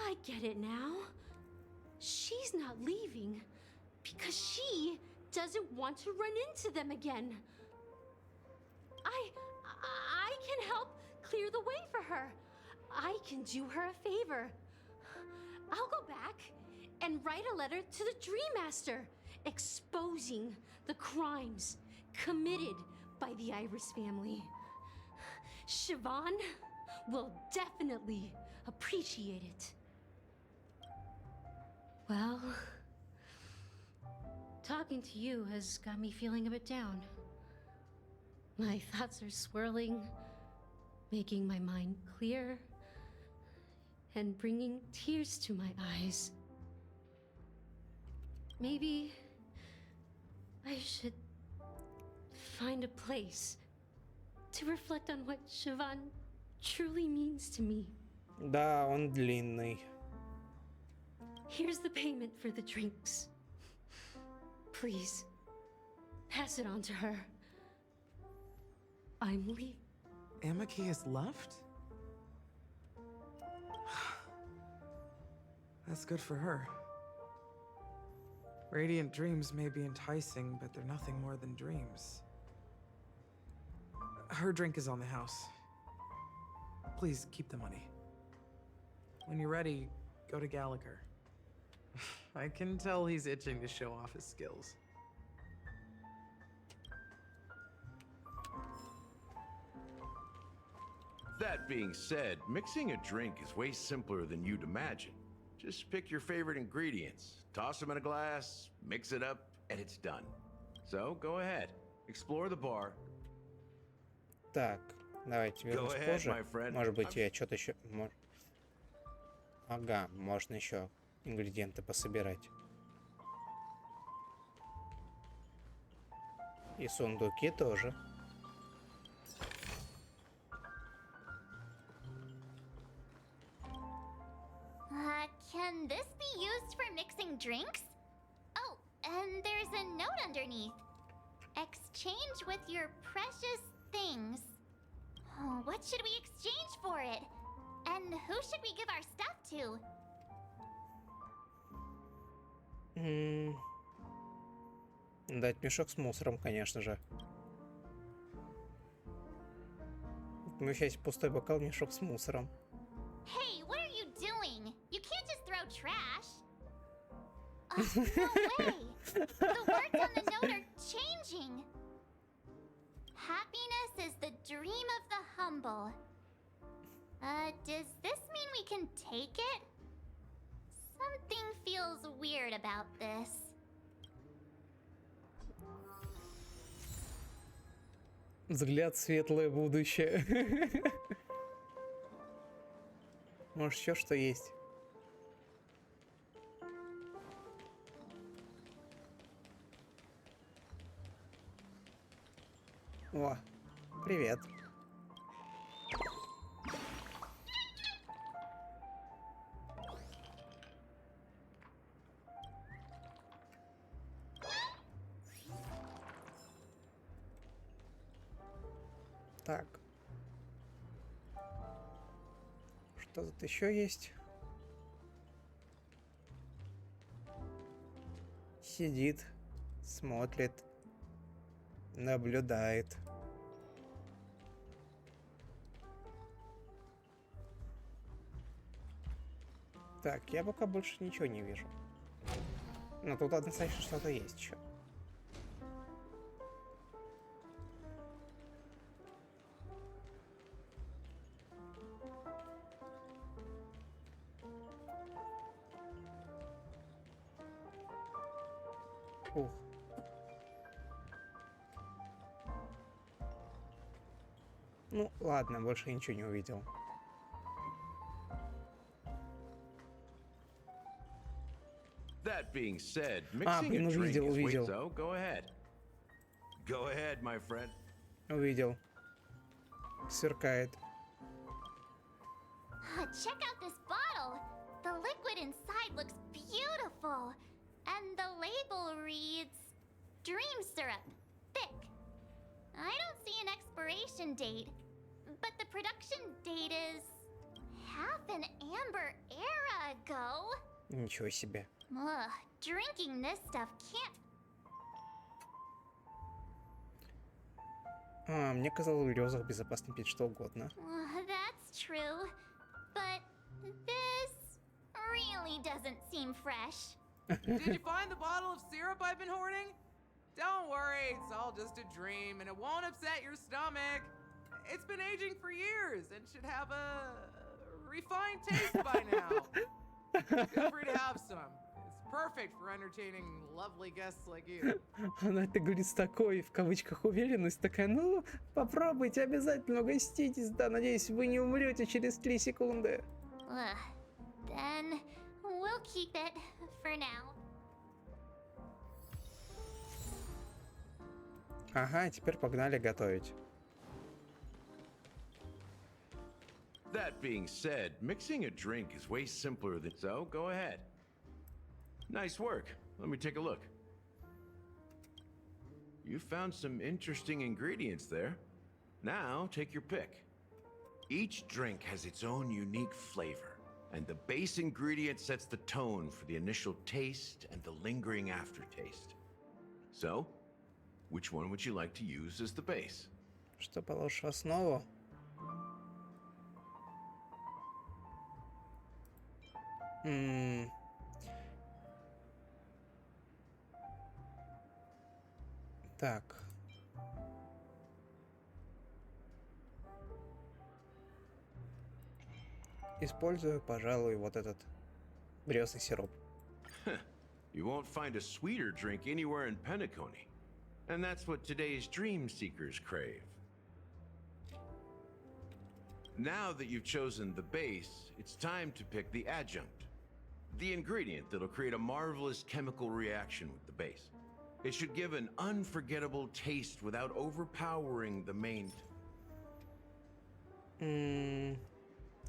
I get it now. She's not leaving because she doesn't want to run into them again. I can help clear the way for her. I can do her a favor. I'll go back and write a letter to the Dream Master exposing the crimes committed by the Iris family. Siobhan will definitely appreciate it. Well, talking to you has got me feeling a bit down. My thoughts are swirling, making my mind clear, and bringing tears to my eyes. Maybe I should find a place to reflect on what Siobhan truly means to me. Да, он длинный. Here's the payment for the drinks. Please, pass it on to her. I'm leaving. Amaki has left? That's good for her. Radiant dreams may be enticing, but they're nothing more than dreams. Her drink is on the house. Please keep the money. When you're ready, go to Gallagher. I can tell he's itching to show off his skills. That being said, mixing a drink is way simpler than you'd imagine. Just pick your favorite ingredients, toss them in a glass, mix it up, and it's done. So, go ahead. Explore the bar. Так, давайте вернусь позже. Может быть, я что-то еще... Ага, можно еще ингредиенты пособирать. И сундуки тоже. Can this be used for mixing drinks? Oh, and there's a note underneath. Exchange with your precious things. Oh, what should we exchange for it? And who should we give our stuff to? Дать мешок с мусором, конечно же. Помещайте пустой бокал, мешок с мусором. Hey, what are you doing? You can't just throw trash. Oh, no way! The words on the note are changing. Happiness is the dream of the humble. Does this mean we can take it? Something feels weird about this. Взгляд в светлое будущее. Может, еще что есть? О, привет. Так. Что тут еще есть? Сидит, смотрит, наблюдает. Так, я пока больше ничего не вижу. Но тут однозначно что-то есть еще. Ух. Ну, ладно, больше я ничего не увидел. That being said, mixing a drink is wait, so go ahead. Go ahead, my friend. Увидел. Сверкает. Check out this bottle. The liquid inside looks beautiful. And the label reads, dream syrup. Thick. I don't see an expiration date, but the production date is half an amber era ago. Ничего себе. Ugh, drinking this stuff can't. Мне казалось, в грезах безопасно пить что угодно. That's true, but this really doesn't seem fresh. Did you find the bottle of syrup I've been hoarding? Don't worry, it's all just a dream and it won't upset your stomach. It's been aging for years and should have a refined taste by now. Feel free to have some. It's perfect for entertaining lovely guests like you. Она это говорит с такой, в кавычках, уверенность, такая, ну, попробуйте, обязательно угоститесь, да, надеюсь, вы не умрете через 3 секунды. Then we'll keep it for now. Ага, теперь погнали готовить. That being said, mixing a drink is way simpler than so. Go ahead. Nice work. Let me take a look. You found some interesting ingredients there. Now, take your pick. Each drink has its own unique flavor, and the base ingredient sets the tone for the initial taste and the lingering aftertaste. So, which one would you like to use as the base? Что положишь в основу? Так. Использую, пожалуй, вот этот грёзный сироп. You won't find a sweeter drink anywhere in Peniconii. And that's what today's dream seekers crave. Now that you've chosen the base, it's time to pick the adjunct. The ingredient that'll create a marvelous chemical reaction with the base. It should give an unforgettable taste without overpowering the main.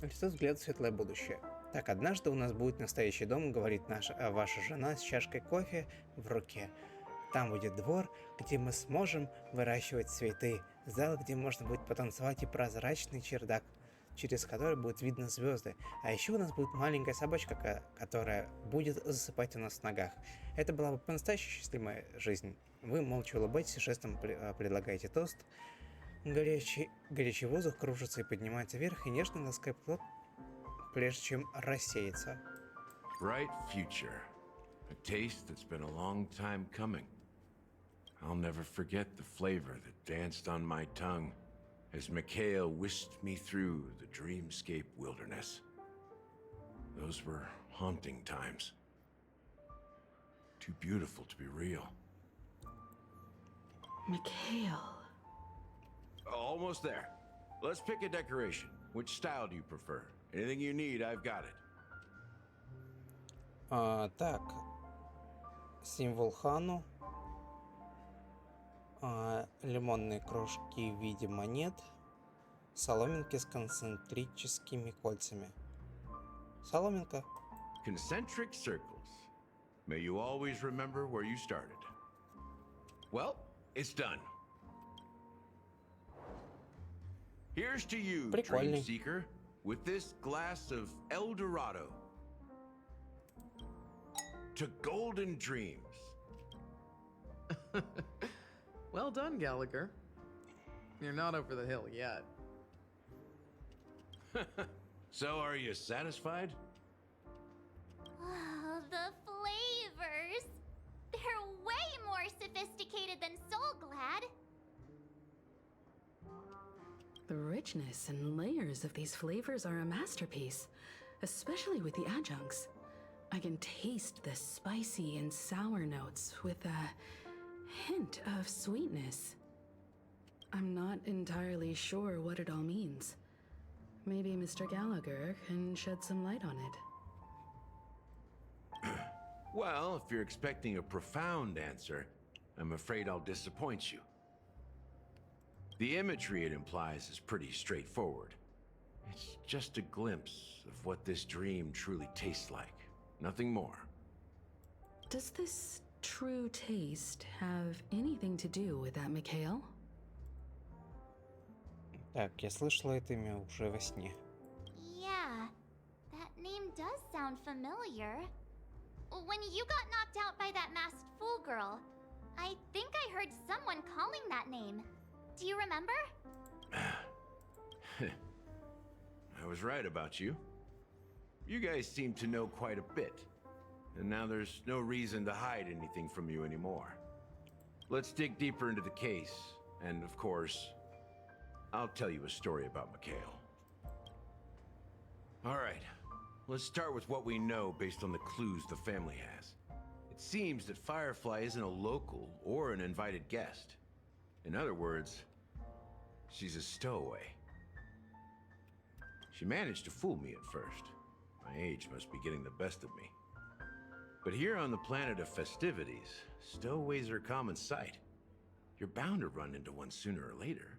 Лицо, взгляд, светлое будущее. Так, однажды у нас будет настоящий дом, говорит ваша жена с чашкой кофе в руке. Там будет двор, где мы сможем выращивать цветы. Зал, где можно будет потанцевать, и прозрачный чердак, через который будет видно звезды. А еще у нас будет маленькая собачка, которая будет засыпать у нас в ногах. Это была бы по-настоящему счастливая жизнь. Вы молча улыбаетесь и жестом предлагаете тост. Горячий воздух кружится и поднимается вверх, и нежно ласкает плод, прежде чем рассеется. Bright future. A taste that's been a long time coming. I'll never forget the flavor that danced on my tongue as Mikhail whisked me through the dreamscape wilderness. Those were haunting times. Too beautiful to be real. Mikhail. Almost there. Let's pick a decoration. Which style do you prefer? Anything you need, I've got it. Так. Символ Хану. Лимонные крошки в виде монет. Соломинки с концентрическими кольцами. Соломинка. Concentric circles. May you always remember where you started. Well, it's done. Here's to you, Dream Seeker, with this glass of El Dorado. To golden dreams. Well done, Gallagher. You're not over the hill yet. So, are you satisfied? Oh, the flavors! They're way more sophisticated than Soul Glad. The richness and layers of these flavors are a masterpiece, especially with the adjuncts. I can taste the spicy and sour notes with a hint of sweetness. I'm not entirely sure what it all means. Maybe Mr. Gallagher can shed some light on it. Well, if you're expecting a profound answer, I'm afraid I'll disappoint you. The imagery it implies is pretty straightforward. It's just a glimpse of what this dream truly tastes like. Nothing more. Does this true taste have anything to do with that, Mikhail? Так, я слышала это имя уже во сне. Yeah, that name does sound familiar. When you got knocked out by that masked fool girl, I think I heard someone calling that name. Do you remember? I was right about you. You guys seem to know quite a bit. And now there's no reason to hide anything from you anymore. Let's dig deeper into the case. And of course, I'll tell you a story about Mikhail. All right, let's start with what we know based on the clues the family has. It seems that Firefly isn't a local or an invited guest. In other words, she's a stowaway. She managed to fool me at first. My age must be getting the best of me. But here on the planet of festivities, stowaways are a common sight. You're bound to run into one sooner or later.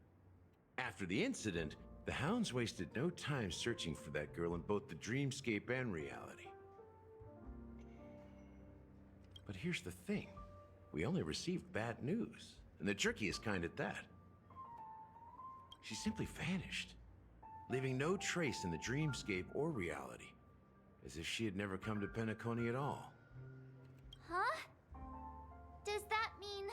After the incident, the hounds wasted no time searching for that girl in both the dreamscape and reality. But here's the thing. We only received bad news, and the trickiest kind at that. She simply vanished, leaving no trace in the dreamscape or reality, as if she had never come to Penaconi at all. Huh? Does that mean...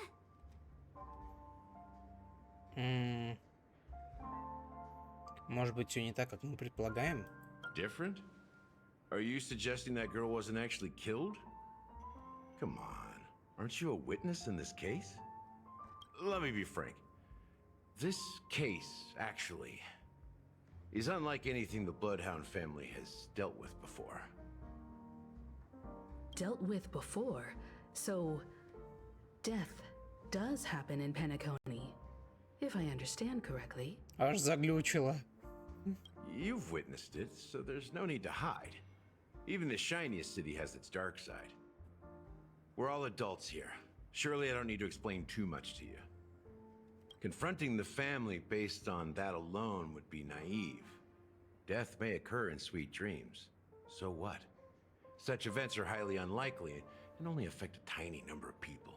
Может быть, все не так, как мы предполагаем? Different? Are you suggesting that girl wasn't actually killed? Come on, aren't you a witness in this case? Let me be frank. This case, actually, is unlike anything the Bloodhound family has dealt with before. Dealt with before? So, death does happen in Peniconii, if I understand correctly. Аж заглючило. You've witnessed it, so there's no need to hide. Even the shiniest city has its dark side. We're all adults here. Surely I don't need to explain too much to you. Confronting the family based on that alone would be naive. Death may occur in sweet dreams. So what? Such events are highly unlikely and only affect a tiny number of people.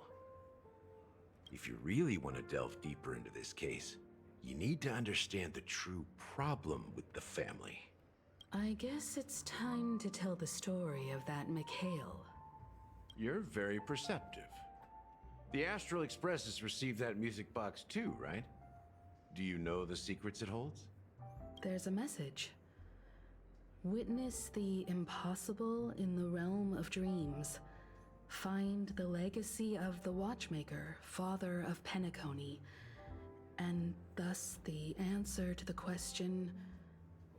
If you really want to delve deeper into this case, you need to understand the true problem with the family. I guess it's time to tell the story of that Mikhail. You're very perceptive. The Astral Express has received that music box too, right? Do you know the secrets it holds? There's a message. Witness the impossible in the realm of dreams. Find the legacy of the Watchmaker, father of Peniconii, and thus the answer to the question,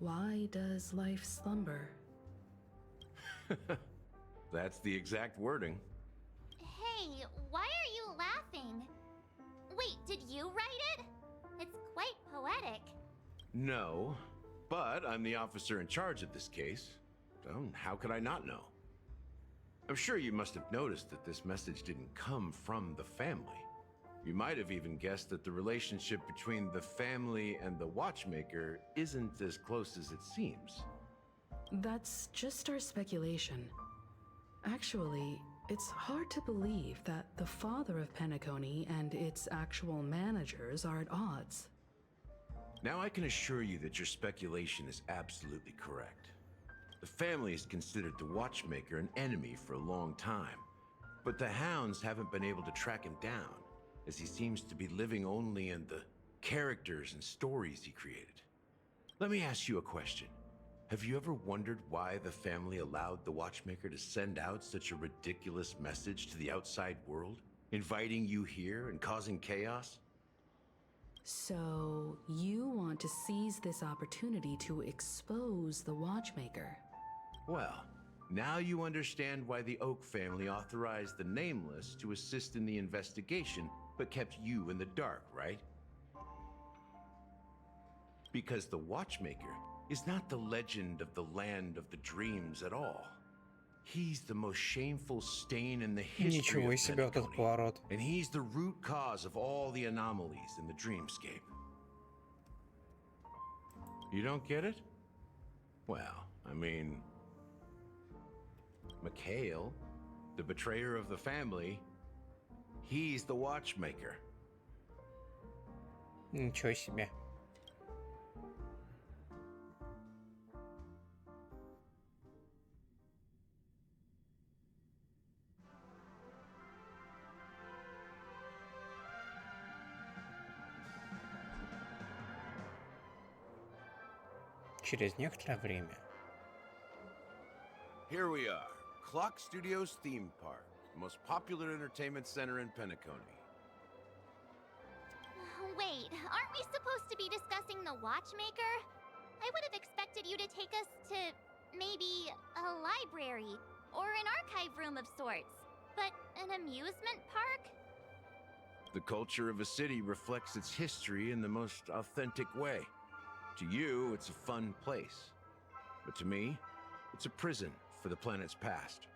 why does life slumber? That's the exact wording. Hey, why are you laughing? Wait, did you write it? It's quite poetic. No, but I'm the officer in charge of this case, so how could I not know? I'm sure you must have noticed that this message didn't come from the family. You might have even guessed that the relationship between the family and the Watchmaker isn't as close as it seems. That's just our speculation. Actually, it's hard to believe that the father of Peniconii and its actual managers are at odds. Now I can assure you that your speculation is absolutely correct. The family has considered the Watchmaker an enemy for a long time, but the hounds haven't been able to track him down, as he seems to be living only in the characters and stories he created. Let me ask you a question. Have you ever wondered why the family allowed the Watchmaker to send out such a ridiculous message to the outside world, inviting you here and causing chaos? So, you want to seize this opportunity to expose the Watchmaker? Well, now you understand why the Oak family authorized the Nameless to assist in the investigation, but kept you in the dark, right? Because the Watchmaker is not the legend of the land of the dreams at all. He's the most shameful stain in the history Ничего of себе, вот этот поворот. and he's the root cause of all the anomalies in the dreamscape. You don't get it? Well, I mean, Mikhail, the betrayer of the family, He's the watchmaker. Ничего себе. Через некоторое время. Here we are, Clock Studios theme park, the most popular entertainment center in Penaconi. Wait, aren't we supposed to be discussing the watchmaker? I would have expected you to take us to maybe a library or an archive room of sorts. But an amusement park? The culture of a city reflects its history in the most authentic way. To you, it's a fun place. But to me, it's a prison for the planet's past.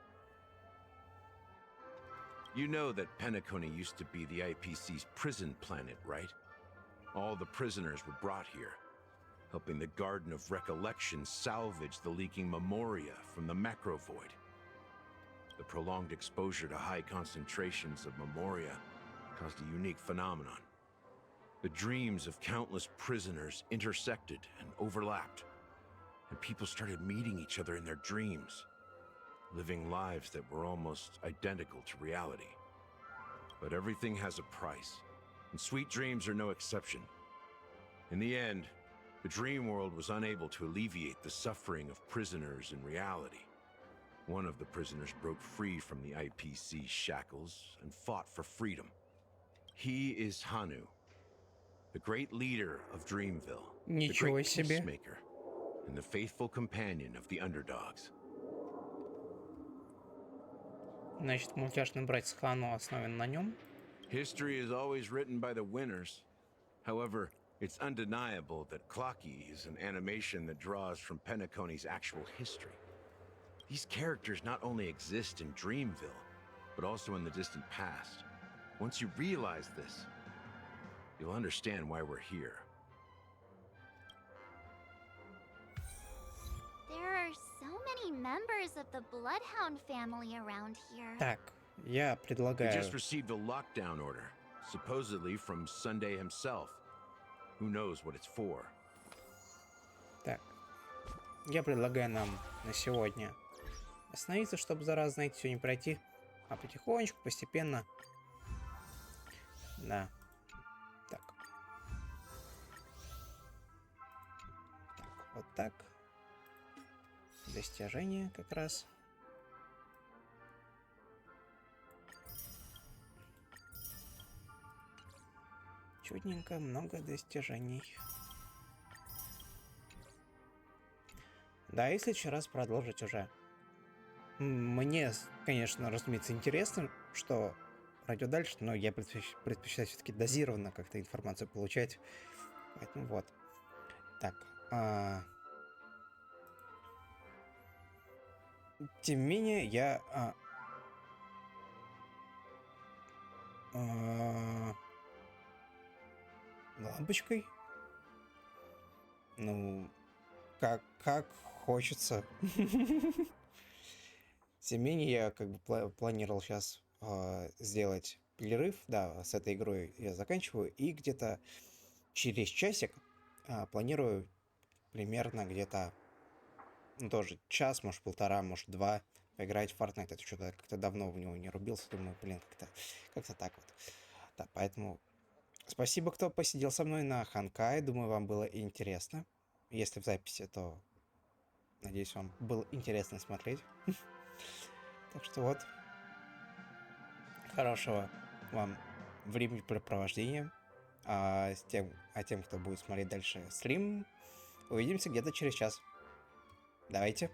You know that Penaconi used to be the IPC's prison planet, right? All the prisoners were brought here, helping the Garden of Recollection salvage the leaking memoria from the macro void. The prolonged exposure to high concentrations of memoria caused a unique phenomenon. The dreams of countless prisoners intersected and overlapped, and people started meeting each other in their dreams, living lives that were almost identical to reality. But everything has a price, and sweet dreams are no exception. In the end, the dream world was unable to alleviate the suffering of prisoners in reality. One of the prisoners broke free from the IPC shackles and fought for freedom. He is Hanu, the great leader of Dreamville, the great peacemaker, and the faithful companion of the underdogs. Значит, мультяшный братец Хану основан на нем. History is always written by the winners. However, it's undeniable that Clocky is an animation that draws from Pennaconi's actual history. These characters not only exist in Dreamville, but also in the distant past. Once you realize this, you'll understand why we're here. There are so many members of the Bloodhound family around here. Так, я We предлагаю... just received a lockdown order, supposedly from Sunday himself. Who knows what it's for? Так, я предлагаю нам на сегодня остановиться, чтобы зараза, знаете, все не пройти, а потихонечку, постепенно. Да. Так. Так, вот так. Достижение как раз. Чудненько, много достижений. Да, и в следующий раз продолжить уже. Мне, конечно, разумеется, интересно, что пройдет дальше, но я предпочитаю все-таки дозированно как-то информацию получать. Поэтому вот. Так. Тем не менее, я... лампочкой? Ну, как хочется. Тем не менее, я как бы планировал сейчас сделать перерыв. Да, с этой игрой я заканчиваю. И где-то через часик планирую примерно где-то тоже час, может полтора, может два поиграть в Fortnite. Это что-то как-то давно в него не рубился. Думаю, блин, как-то так вот. Да, поэтому спасибо, кто посидел со мной на Honkai. Думаю, вам было интересно. Если в записи, то надеюсь, вам было интересно смотреть. Так что вот. Хорошего вам времяпрепровождения. А тем, кто будет смотреть дальше стрим, увидимся где-то через час. Давайте.